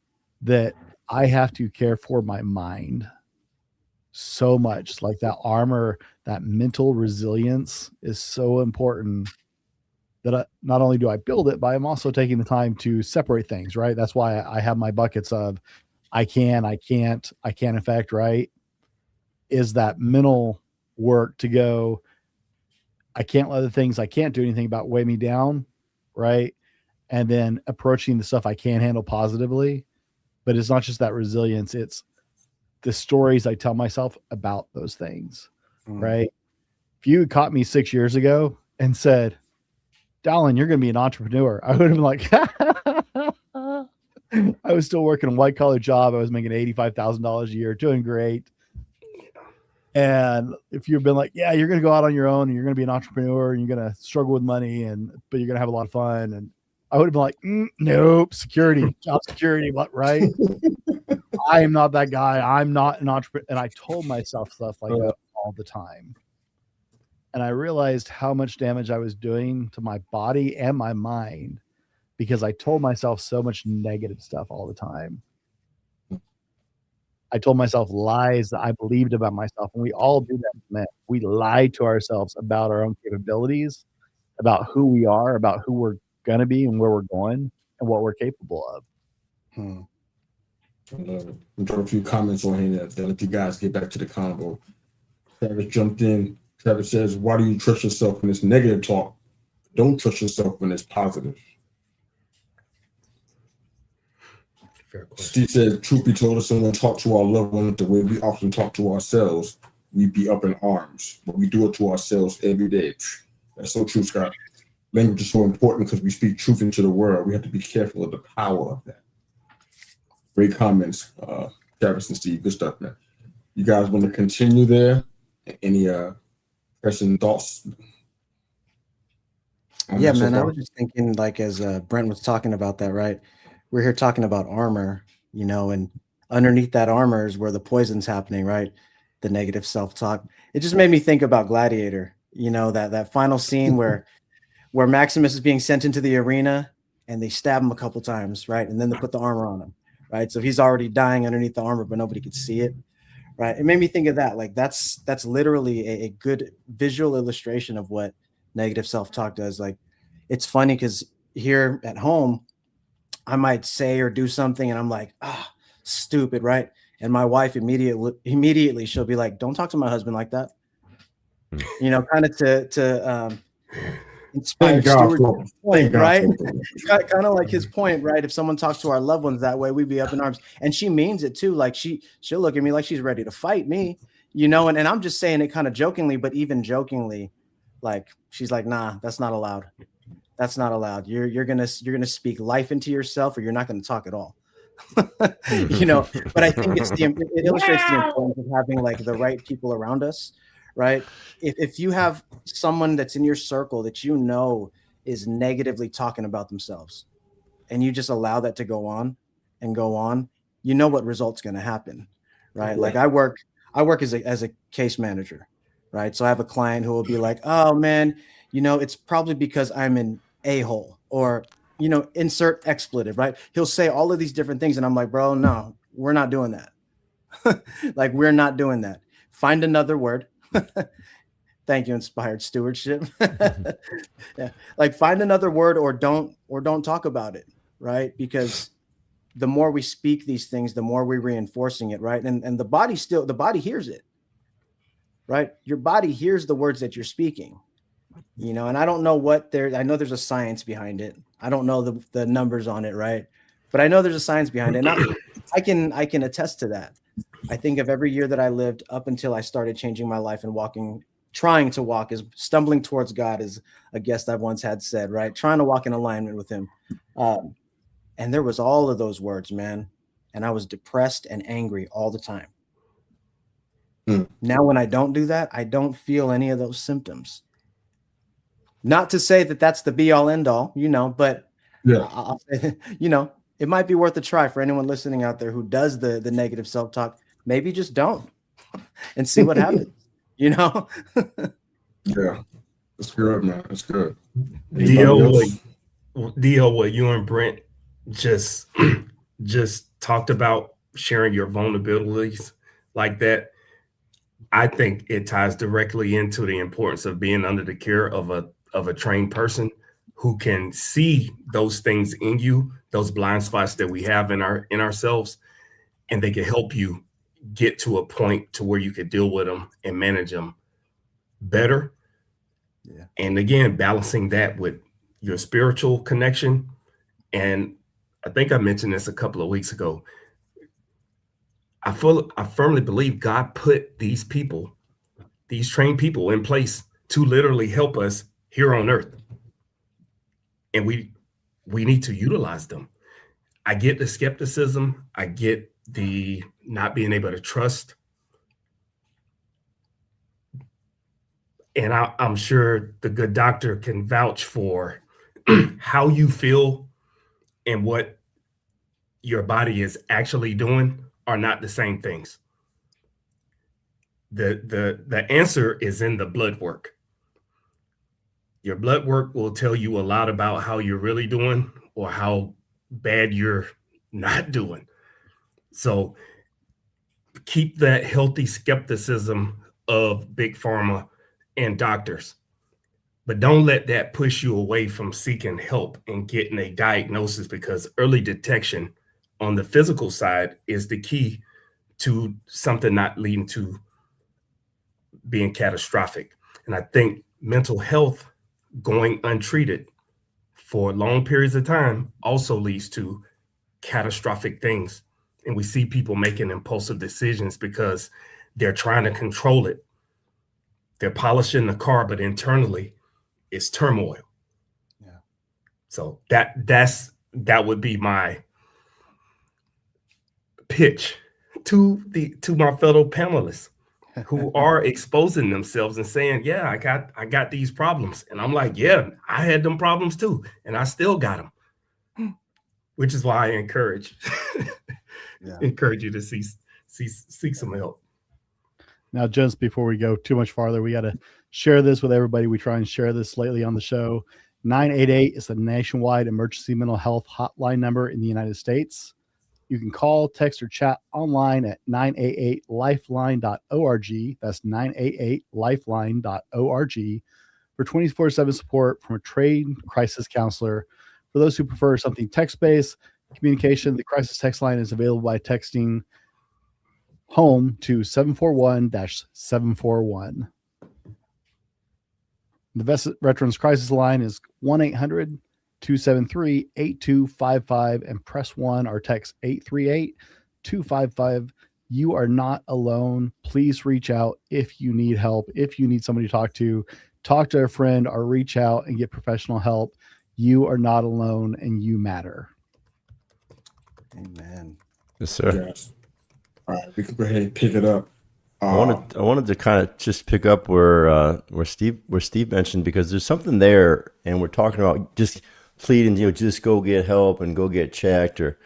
that I have to care for my mind so much. Like that armor, that mental resilience is so important that not only do I build it, but I'm also taking the time to separate things, right? That's why I have my buckets of I can affect, right? Is that mental work to go, I can't let the things I can't do anything about weigh me down, right? And then approaching the stuff I can handle positively. But it's not just that resilience, it's the stories I tell myself about those things, right? If you had caught me 6 years ago and said, Dallin, you're going to be an entrepreneur, I would have been like, I was still working a white collar job. I was making $85,000 a year, doing great. And if you've been like, yeah, you're going to go out on your own and you're going to be an entrepreneur and you're going to struggle with money, but you're going to have a lot of fun. And I would have been like, nope, security, job security, what, right? I am not that guy. I'm not an entrepreneur. And I told myself stuff like that all the time. And I realized how much damage I was doing to my body and my mind because I told myself so much negative stuff all the time. I told myself lies that I believed about myself. And we all do that, man. We lie to ourselves about our own capabilities, about who we are, about who we're going to be and where we're going and what we're capable of. I love it. I'm throwing a few comments on here that let you guys get back to the convo. Travis jumped in. Travis says, why do you trust yourself when it's negative talk? Don't trust yourself when it's positive. Steve said, truth be told, if someone talked to our loved ones the way we often talk to ourselves, we'd be up in arms. But we do it to ourselves every day. That's so true, Scott. Language is so important because we speak truth into the world. We have to be careful of the power of that. Great comments, Travis and Steve. Good stuff, man. You guys want to continue there? Any pressing thoughts? Yeah, man. I was just thinking, like, as Brent was talking about that, right? We're here talking about armor, and underneath that armor is where the poison's happening, right? The negative self-talk. It just made me think about Gladiator, that final scene where Maximus is being sent into the arena and they stab him a couple times, right? And then they put the armor on him, right? So he's already dying underneath the armor, but nobody could see it, right? It made me think of that. Like that's literally a good visual illustration of what negative self-talk does. Like, it's funny because here at home, I might say or do something and I'm like, stupid, right? And my wife immediately she'll be like, don't talk to my husband like that. Kind of to inspire Stuart's point, right? Kind of like his point, right? If someone talks to our loved ones that way, we'd be up in arms. And she means it too. Like she'll look at me like she's ready to fight me, and I'm just saying it kind of jokingly, but even jokingly, like she's like, nah, that's not allowed. That's not allowed. You're gonna speak life into yourself, or you're not gonna talk at all. But I think it illustrates the importance of having like the right people around us, right? If you have someone that's in your circle that is negatively talking about themselves, and you just allow that to go on and go on, what result's gonna happen, right? Yeah. Like I work as a case manager, right? So I have a client who will be like, oh man, it's probably because I'm an a-hole, or insert expletive, right? He'll say all of these different things and I'm like, bro, no, we're not doing that. Like, we're not doing that. Find another word. Thank you, inspired stewardship. Yeah, like find another word, or don't talk about it, right? Because the more we speak these things, the more we're reinforcing it, right? And the body hears it, right? Your body hears the words that you're speaking. And I don't know I know there's a science behind it. I don't know the numbers on it, right? But I know there's a science behind it. And I can attest to that. I think of every year that I lived up until I started changing my life and trying to walk, is stumbling towards God, as a guest I've once had said, right? Trying to walk in alignment with him. And there was all of those words, man. And I was depressed and angry all the time. Now, when I don't do that, I don't feel any of those symptoms. Not to say that that's the be all end all, but yeah, I'll say, it might be worth a try for anyone listening out there who does the negative self-talk. Maybe just don't and see what happens, Yeah, that's good, man. That's good. Dio, what you and Brent just talked about, sharing your vulnerabilities like that. I think it ties directly into the importance of being under the care of a trained person who can see those things in you, those blind spots that we have in ourselves, and they can help you get to a point to where you can deal with them and manage them better. Yeah. And again, balancing that with your spiritual connection. And I think I mentioned this a couple of weeks ago. I firmly believe God put these people, these trained people in place to literally help us here on earth. And we need to utilize them. I get the skepticism. I get the not being able to trust. And I'm sure the good doctor can vouch for how you feel and what your body is actually doing are not the same things. The answer is in the blood work. Your blood work will tell you a lot about how you're really doing or how bad you're not doing. So keep that healthy skepticism of big pharma and doctors, but don't let that push you away from seeking help and getting a diagnosis, because early detection on the physical side is the key to something not leading to being catastrophic. And I think mental health going untreated for long periods of time also leads to catastrophic things. And we see people making impulsive decisions because they're trying to control it. They're polishing the car, but internally it's turmoil. Yeah. So that would be my pitch to my fellow panelists who are exposing themselves and saying, yeah, I got these problems. And I'm like, yeah, I had them problems too. And I still got them, which is why I encourage you to seek some help. Now, gents, before we go too much farther, we got to share this with everybody. We try and share this lately on the show. 988 is the nationwide emergency mental health hotline number in the United States. You can call, text, or chat online at 988lifeline.org. That's 988lifeline.org for 24/7 support from a trained crisis counselor. For those who prefer something text-based communication, the crisis text line is available by texting home to 741-741. The Veterans Crisis Line is 1-800-273-8255 and press 1 or text 838-255. You are not alone. Please reach out if you need help. If you need somebody to talk to a friend or reach out and get professional help. You are not alone and you matter. Amen. Yes, sir. Yes. All right, we can go ahead and pick it up. I wanted to kind of just pick up where Steve mentioned, because there's something there, and we're talking about just pleading, just go get help and go get checked, or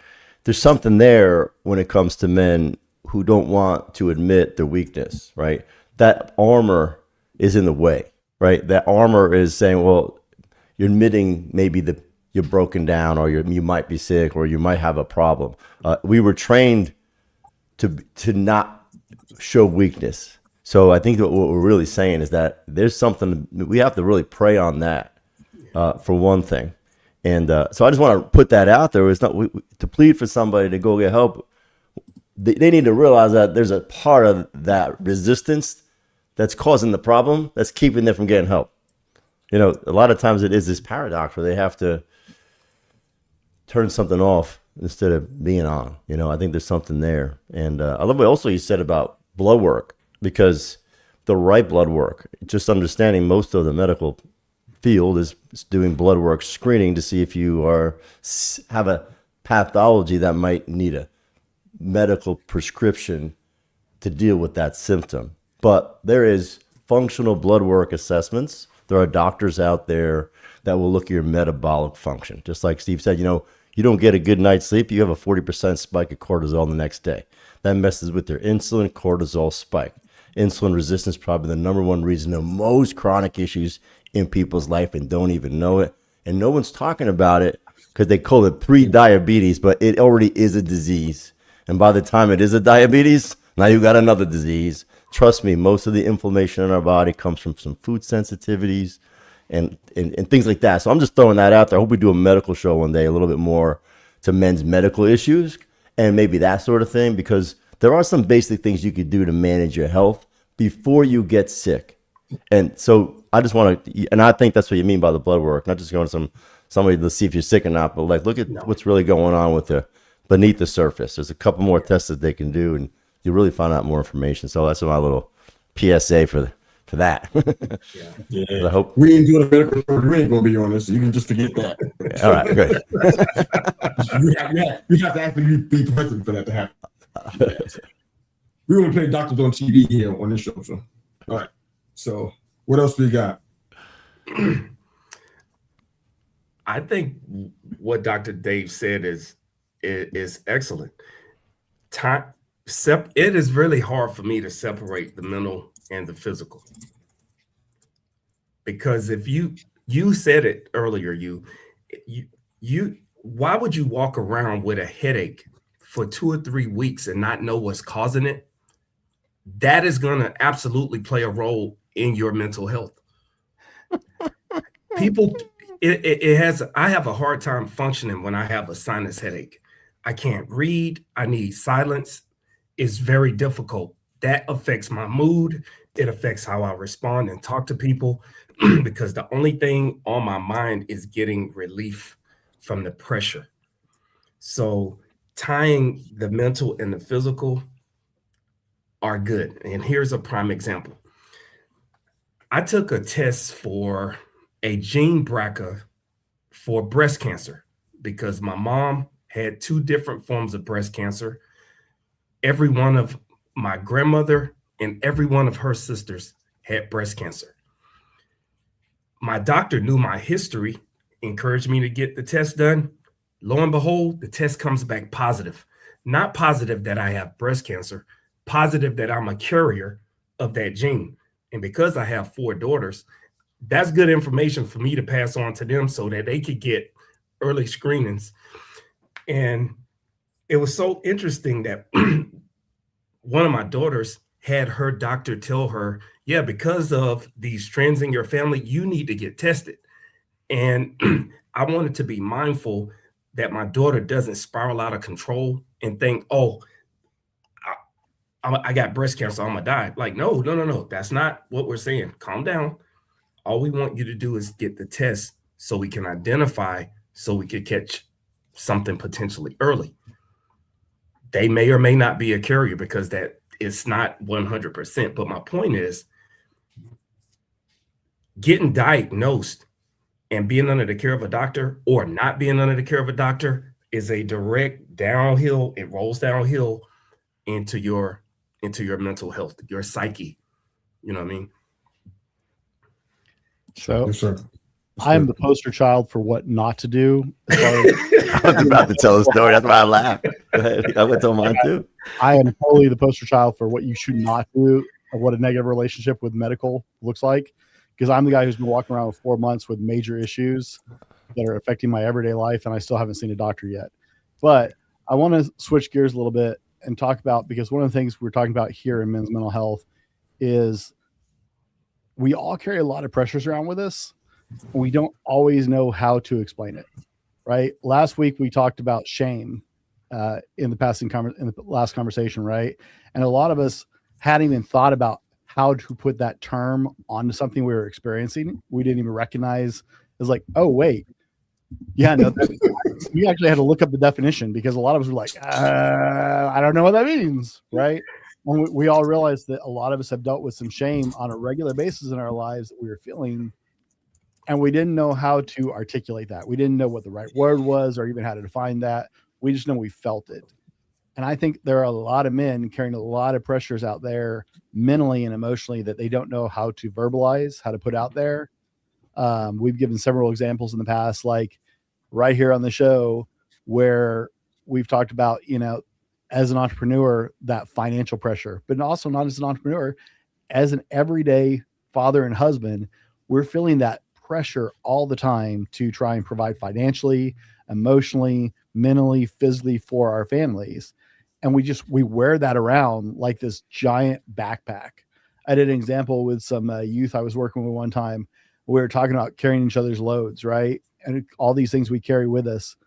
there's something there when it comes to men who don't want to admit their weakness, right? That armor is in the way, right? That armor is saying, well, you're admitting maybe that you're broken down, or you might be sick, or you might have a problem. We were trained to not show weakness. So I think that what we're really saying is that there's something we have to really pray on that, for one thing. And so I just want to put that out there. It's not to plead for somebody to go get help. They need to realize that there's a part of that resistance that's causing the problem, that's keeping them from getting help. A lot of times it is this paradox where they have to turn something off instead of being on. I think there's something there. And I love what also you said about blood work, because the right blood work, just understanding most of the medical field is doing blood work screening to see if you have a pathology that might need a medical prescription to deal with that symptom. But there is functional blood work assessments. There are doctors out there that will look at your metabolic function. Just like Steve said, you don't get a good night's sleep, you have a 40% spike of cortisol the next day. That messes with their insulin cortisol spike. Insulin resistance is probably the number one reason of most chronic issues in people's life and don't even know it. And no one's talking about it because they call it pre-diabetes, but it already is a disease. And by the time it is a diabetes, now you've got another disease. trust me, most of the inflammation in our body comes from some food sensitivities and things like that. So I'm just throwing that out there. I hope we do a medical show one day, a little bit more to men's medical issues and maybe that sort of thing, because there are some basic things you could do to manage your health before you get sick. And so I just want to, and I think that's what you mean by the blood work, not just going to somebody to see if you're sick or not, but like look at what's really going on with the beneath the surface. There's a couple more tests that they can do, and you really find out more information. So that's my little PSA for that. Yeah. I hope we ain't doing a medical show. We ain't gonna be on this. So you can just forget that. All right, good. you have to actually be present for that to happen. Yeah. We want to play doctors on TV here on this show. So, all right. So, what else we got? I think what Dr. Dave said is excellent. It is really hard for me to separate the mental and the physical, because if you said it earlier, you why would you walk around with a headache for 2 or 3 weeks and not know what's causing it? That is going to absolutely play a role in your mental health. People, I have a hard time functioning when I have a sinus headache. I can't read. I need silence. It's very difficult. That affects my mood. It affects how I respond and talk to people because the only thing on my mind is getting relief from the pressure. So tying the mental and the physical are good. And here's a prime example. I took a test for a gene BRCA for breast cancer because my mom had 2 different forms of breast cancer. Every one of my grandmother and every one of her sisters had breast cancer. My doctor knew my history, encouraged me to get the test done. Lo and behold, the test comes back positive. Not positive that I have breast cancer, positive that I'm a carrier of that gene. And because I have 4 daughters, that's good information for me to pass on to them so that they could get early screenings. And it was so interesting that one of my daughters had her doctor tell her, yeah, because of these trends in your family, you need to get tested. And I wanted to be mindful that my daughter doesn't spiral out of control and think, oh, I got breast cancer, I'm gonna die. Like, no. That's not what we're saying. Calm down. All we want you to do is get the test so we can identify, so we could catch something potentially early. They may or may not be a carrier because that it's not 100%. But my point is, getting diagnosed and being under the care of a doctor or not being under the care of a doctor is a direct downhill. It rolls downhill into your mental health, your psyche. You know what I mean? So Yes, sir. I am the poster child for what not to do. I was about to tell a story. That's why I laughed. Go ahead. I went to mine too. I am totally the poster child for what you should not do, of what a negative relationship with medical looks like. Because I'm the guy who's been walking around with 4 months with major issues that are affecting my everyday life, and I still haven't seen a doctor yet. But I want to switch gears a little bit and talk about, because one of the things we're talking about here in men's mental health is we all carry a lot of pressures around with us, and we don't always know how to explain it, right? Last week we talked about shame in the last conversation, right? And a lot of us hadn't even thought about how to put that term onto something we were experiencing. We didn't even recognize. It was like, oh wait, yeah, no. We actually had to look up the definition because a lot of us were like, I don't know what that means, right? And we all realized that a lot of us have dealt with some shame on a regular basis in our lives that we were feeling, and we didn't know how to articulate that. We didn't know what the right word was or even how to define that. We just know we felt it. And I think there are a lot of men carrying a lot of pressures out there mentally and emotionally that they don't know how to verbalize, how to put out there. We've given several examples in the past, like right here on the show, where we've talked about, as an entrepreneur, that financial pressure, but also not as an entrepreneur, as an everyday father and husband, we're feeling that pressure all the time to try and provide financially, emotionally, mentally, physically for our families. And we wear that around like this giant backpack. I did an example with some youth I was working with one time. We were talking about carrying each other's loads, right? And all these things we carry with us.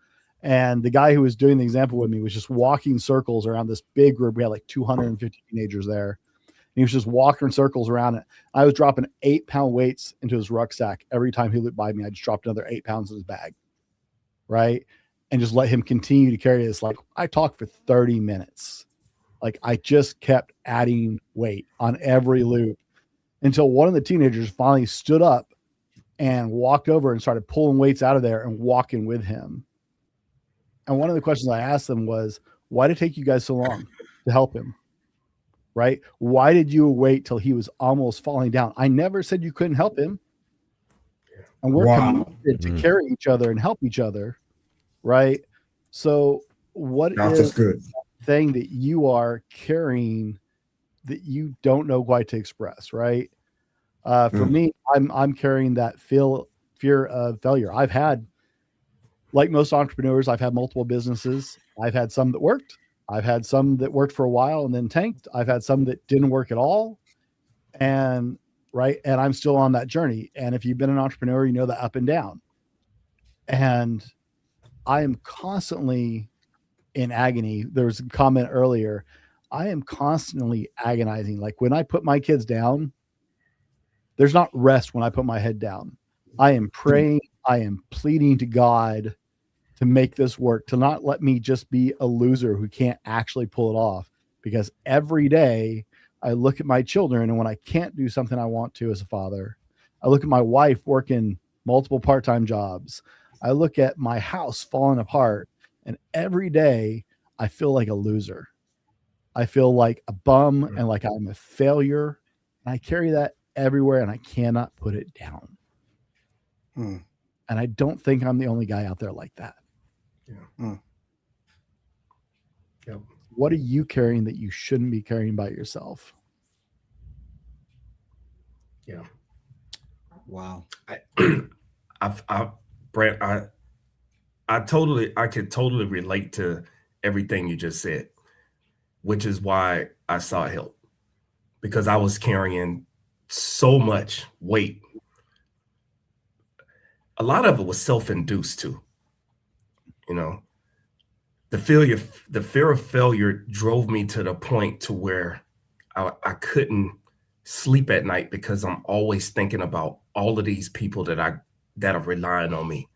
And the guy who was doing the example with me was just walking circles around this big group. We had like 250 teenagers there. And he was just walking circles around it. I was dropping 8-pound weights into his rucksack. Every time he looked by me, I just dropped another 8 pounds in his bag. Right. And just let him continue to carry this. Like, I talked for 30 minutes. Like, I just kept adding weight on every loop until one of the teenagers finally stood up and walked over and started pulling weights out of there and walking with him. And one of the questions I asked them was, why did it take you guys so long to help him? Right? Why did you wait till he was almost falling down? I never said you couldn't help him. And we're committed to carry each other and help each other. Right? So what is the thing that you are carrying that you don't know quite to express? Right? For me, I'm carrying that fear of failure. I've had, like most entrepreneurs, I've had multiple businesses. I've had some that worked. I've had some that worked for a while and then tanked. I've had some that didn't work at all. And I'm still on that journey. And if you've been an entrepreneur, you know the up and down. And I am constantly in agony. There was a comment earlier. I am constantly agonizing. Like, when I put my kids down, there's not rest when I put my head down. I am praying. I am pleading to God to make this work, to not let me just be a loser who can't actually pull it off. Because every day I look at my children, and when I can't do something I want to as a father, I look at my wife working multiple part-time jobs. I look at my house falling apart, and every day I feel like a loser. I feel like a bum and like I'm a failure. And I carry that everywhere, and I cannot put it down. And I don't think I'm the only guy out there like that. Yeah. Yep. What are you carrying that you shouldn't be carrying by yourself? Yeah. Wow. Brent, I could totally relate to everything you just said, which is why I sought help, because I was carrying so much weight. A lot of it was self-induced too. You know, the fear of failure drove me to the point to where I couldn't sleep at night, because I'm always thinking about all of these people that are relying on me.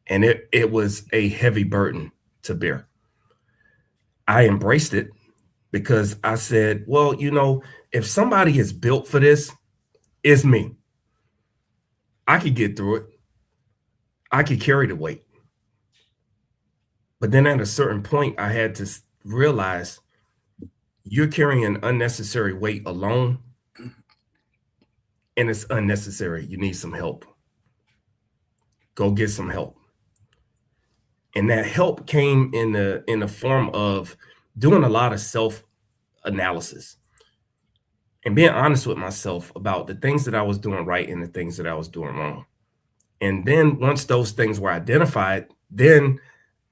And it was a heavy burden to bear. I embraced it because I said, well, you know, if somebody is built for this, it's me. I could get through it. I could carry the weight. But then at a certain point, I had to realize you're carrying an unnecessary weight alone, and it's unnecessary. You need some help. Go get some help. And that help came in the form of doing a lot of self-analysis and being honest with myself about the things that I was doing right and the things that I was doing wrong. And then once those things were identified, then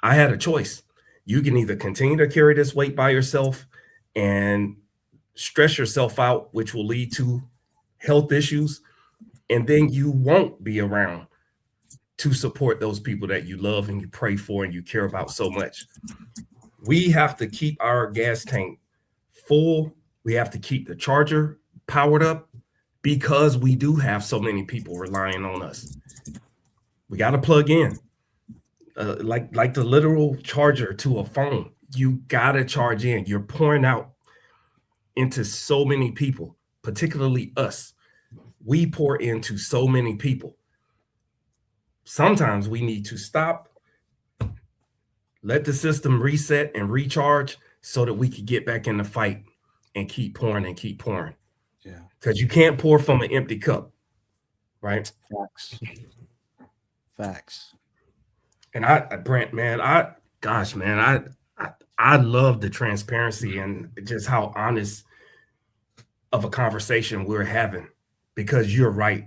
I had a choice. You can either continue to carry this weight by yourself and stress yourself out, which will lead to health issues, and then you won't be around to support those people that you love and you pray for and you care about so much. We have to keep our gas tank full. We have to keep the charger powered up, because we do have so many people relying on us. We got to plug in. Like the literal charger to a phone. You got to charge in. You're pouring out into so many people, particularly us. We pour into so many people. Sometimes we need to stop, let the system reset and recharge so that we can get back in the fight and keep pouring and keep pouring. Yeah. Because you can't pour from an empty cup, right? Facts. And Brent, man, I love the transparency and just how honest of a conversation we're having, because you're right.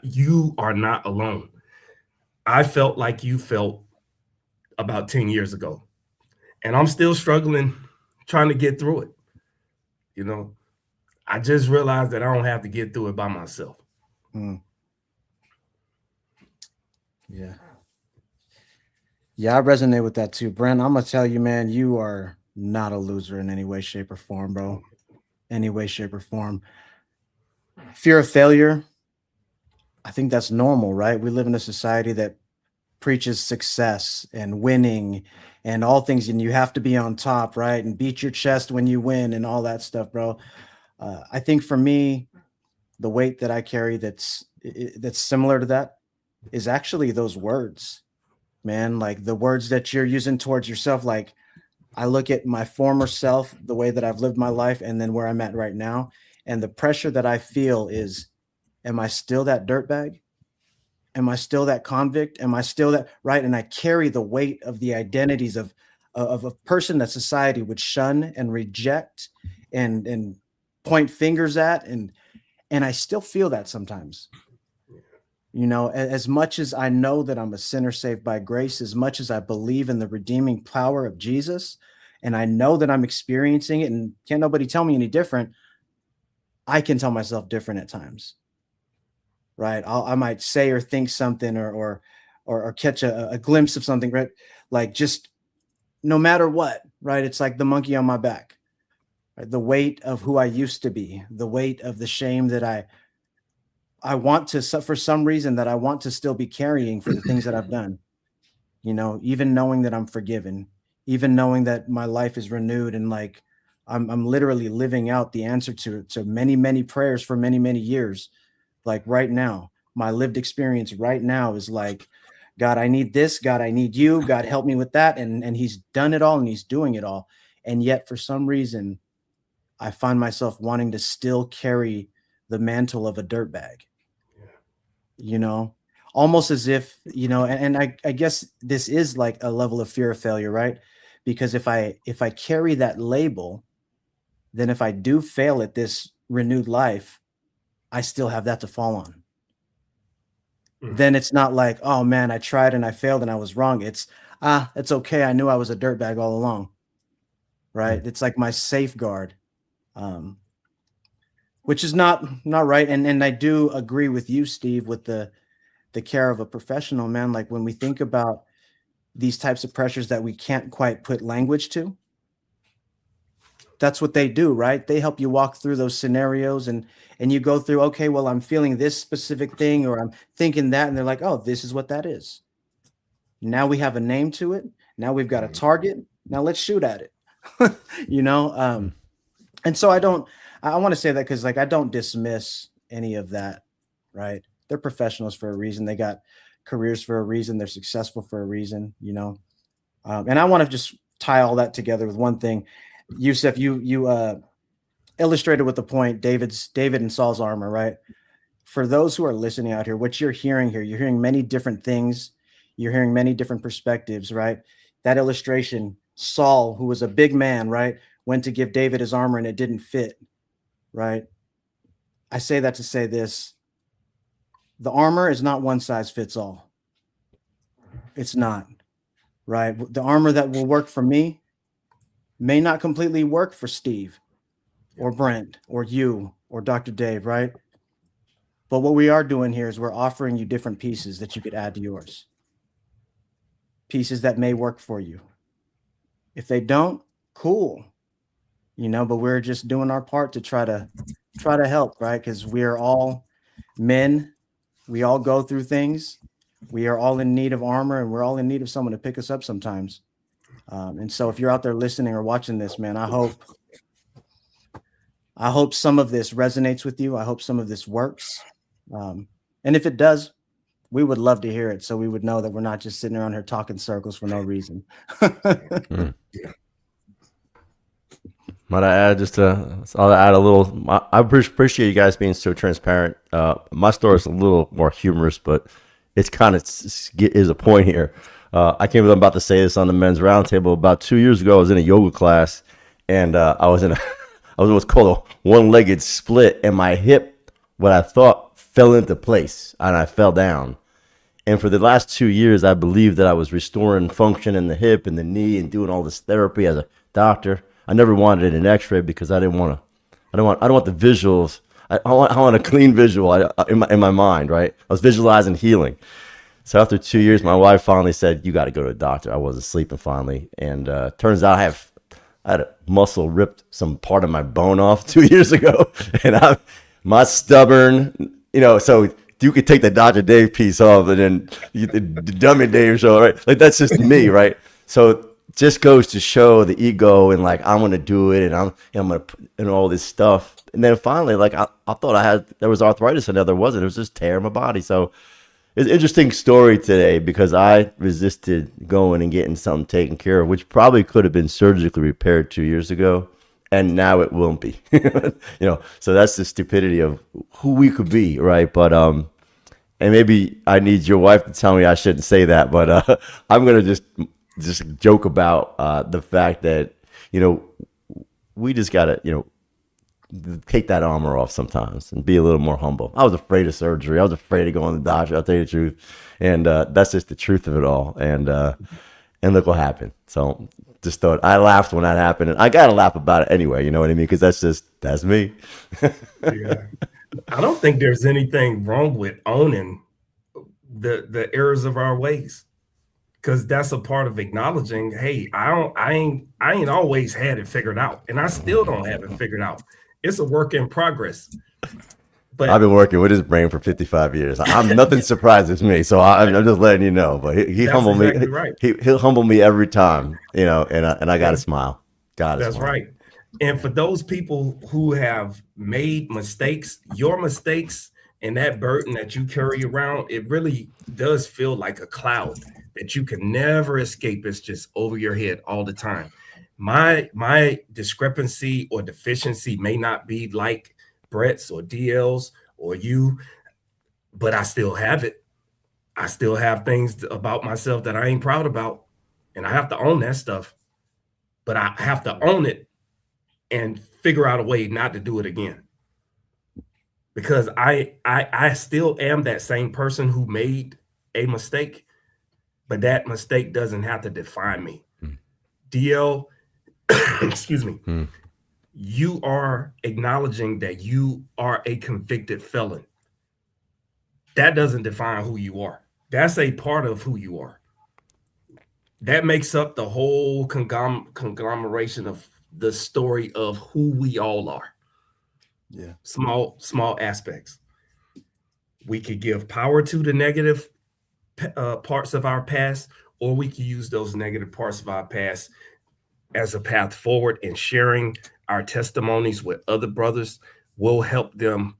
You are not alone. I felt like you felt about 10 years ago, and I'm still struggling trying to get through it. You know, I just realized that I don't have to get through it by myself. Yeah. Yeah, I resonate with that too. Brent, I'm going to tell you, man, you are not a loser in any way, shape, or form, bro. Any way, shape, or form. Fear of failure, I think that's normal, right? We live in a society that preaches success and winning and all things, and you have to be on top, right? And beat your chest when you win and all that stuff, bro. I think for me, the weight that I carry that's similar to that is actually those words, man. Like the words that you're using towards yourself. Like I look at my former self, the way that I've lived my life, and then where I'm at right now. And the pressure that I feel is, am I still that dirtbag? Am I still that convict? Am I still that, right? And I carry the weight of the identities of a person that society would shun and reject and point fingers at. And I still feel that sometimes. You know, as much as I know that I'm a sinner saved by grace, as much as I believe in the redeeming power of Jesus, and I know that I'm experiencing it, and can't nobody tell me any different, I can tell myself different at times, right? I might say or think something or catch a glimpse of something, right? Like just no matter what, right? It's like the monkey on my back, right? The weight of who I used to be, the weight of the shame that I want to, for some reason, that I want to still be carrying for the things that I've done, you know, even knowing that I'm forgiven, even knowing that my life is renewed. And like, I'm literally living out the answer to many, many prayers for many, many years. Like right now, my lived experience right now is like, God, I need this. God, I need you. God, help me with that. And he's done it all and he's doing it all. And yet for some reason, I find myself wanting to still carry the mantle of a dirtbag. You know, almost as if, you know, and I guess this is like a level of fear of failure, right? Because if I carry that label, then if I do fail at this renewed life, I still have that to fall on. Then it's not like, oh man, I tried and I failed and I was wrong. It's okay. I knew I was a dirtbag all along, right? It's like my safeguard, which is not right. And I do agree with you, Steve, with the care of a professional, man. Like when we think about these types of pressures that we can't quite put language to, that's what they do, right? They help you walk through those scenarios and you go through, okay, well, I'm feeling this specific thing, or I'm thinking that, and they're like, oh, this is what that is. Now we have a name to it. Now we've got a target. Now let's shoot at it. You know? And so I want to say that because like I don't dismiss any of that, right? They're professionals for a reason. They got careers for a reason. They're successful for a reason, you know? And I want to just tie all that together with one thing. Yusuf, you illustrated with the point, David and Saul's armor, right? For those who are listening out here, what you're hearing here, you're hearing many different things. You're hearing many different perspectives, right? That illustration, Saul, who was a big man, right, went to give David his armor and it didn't fit, right? I say that to say this. The armor is not one size fits all. It's not, right? The armor that will work for me may not completely work for Steve or Brent or you or Dr. Dave, right? But what we are doing here is we're offering you different pieces that you could add to yours. Pieces that may work for you. If they don't, cool. You know, but we're just doing our part to try to help, right? Because we are all men. We all go through things. We are all in need of armor, and we're all in need of someone to pick us up sometimes. And so if you're out there listening or watching this, man, I hope some of this resonates with you. I hope some of this works. And if it does, we would love to hear it. So we would know that we're not just sitting around here talking circles for no reason. Might I add I'll add a little, I appreciate you guys being so transparent. My story is a little more humorous, but it's kind of is a point here. I can't believe I'm about to say this on the men's roundtable. About 2 years ago, I was in a yoga class, and I was in what's called a one-legged split, and my hip, what I thought, fell into place, and I fell down. And for the last 2 years, I believed that I was restoring function in the hip and the knee and doing all this therapy as a doctor. I never wanted an X-ray because I don't want the visuals. I want a clean visual in my mind, right? I was visualizing healing. So after 2 years, my wife finally said, "You got to go to a doctor." I wasn't sleeping finally, and turns out I had a muscle ripped some part of my bone off 2 years ago, and my stubborn, so you could take the Dr. Dave piece off, and then the dummy Dave show, right? Like that's just me, right? So just goes to show the ego and like I'm gonna do it, and I'm gonna and all this stuff, and then finally, like I thought there was arthritis, and there wasn't. It was just tear in my body. So it's an interesting story today because I resisted going and getting something taken care of, which probably could have been surgically repaired 2 years ago, and now it won't be. So that's the stupidity of who we could be, right? But and maybe I need your wife to tell me I shouldn't say that, but I'm gonna just joke about the fact that we just gotta take that armor off sometimes and be a little more humble. I was afraid of surgery. I was afraid of going to the doctor. I'll tell you the truth. And that's just the truth of it all. And look what happened. So just thought, I laughed when that happened, and I got to laugh about it anyway. You know what I mean? Because that's me. Yeah. I don't think there's anything wrong with owning the errors of our ways. Because that's a part of acknowledging, hey, I ain't always had it figured out. And I still don't have it figured out. It's a work in progress. But I've been working with his brain for 55 years. Nothing surprises me, so I'm just letting you know. But he humbled exactly me. Right. He'll humble me every time, and I got to smile. That's right. And for those people who have made mistakes, your mistakes and that burden that you carry around, it really does feel like a cloud that you can never escape. It's just over your head all the time. My discrepancy or deficiency may not be like Brett's or DL's or you, but I still have it. I still have things about myself that I ain't proud about, and I have to own that stuff. But I have to own it and figure out a way not to do it again. Because I still am that same person who made a mistake, but that mistake doesn't have to define me. DL, excuse me, you are acknowledging that you are a convicted felon. That doesn't define who you are. That's a part of who you are. That makes up the whole conglomeration of the story of who we all are. Yeah. Small aspects. We could give power to the negative parts of our past, or we can use those negative parts of our past as a path forward, and sharing our testimonies with other brothers will help them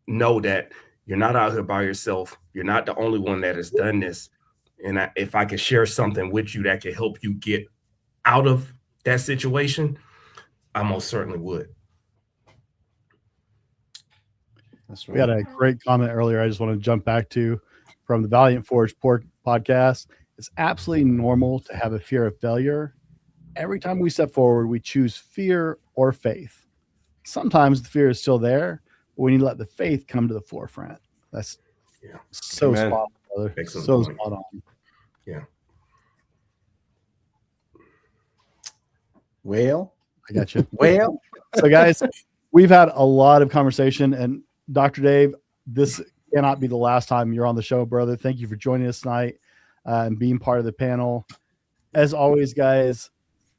know that you're not out here by yourself. You're not the only one that has done this. And if I could share something with you that could help you get out of that situation, I most certainly would. That's right. We had a great comment earlier. I just want to jump back to from the Valiant Forge podcast. It's absolutely normal to have a fear of failure. Every time we step forward, we choose fear or faith. Sometimes the fear is still there, but we need to let the faith come to the forefront. That's so Amen. spot on, brother. Excellent So point. spot on. Yeah. Well, I got you. well, So, guys, we've had a lot of conversation, and Dr. Dave, this cannot be the last time you're on the show, brother. Thank you for joining us tonight and being part of the panel. As always, guys,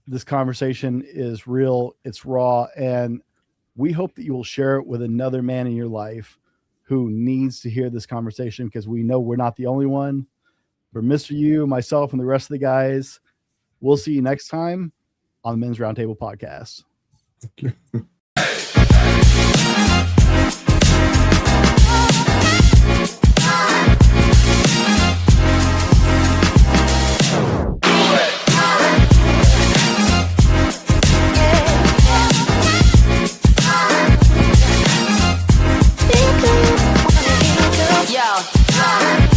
this conversation is real, it's raw, and we hope that you will share it with another man in your life who needs to hear this conversation, because we know we're not the only one. For Mr. U, myself, and the rest of the guys, we'll see you next time on the Men's Roundtable podcast. Yo.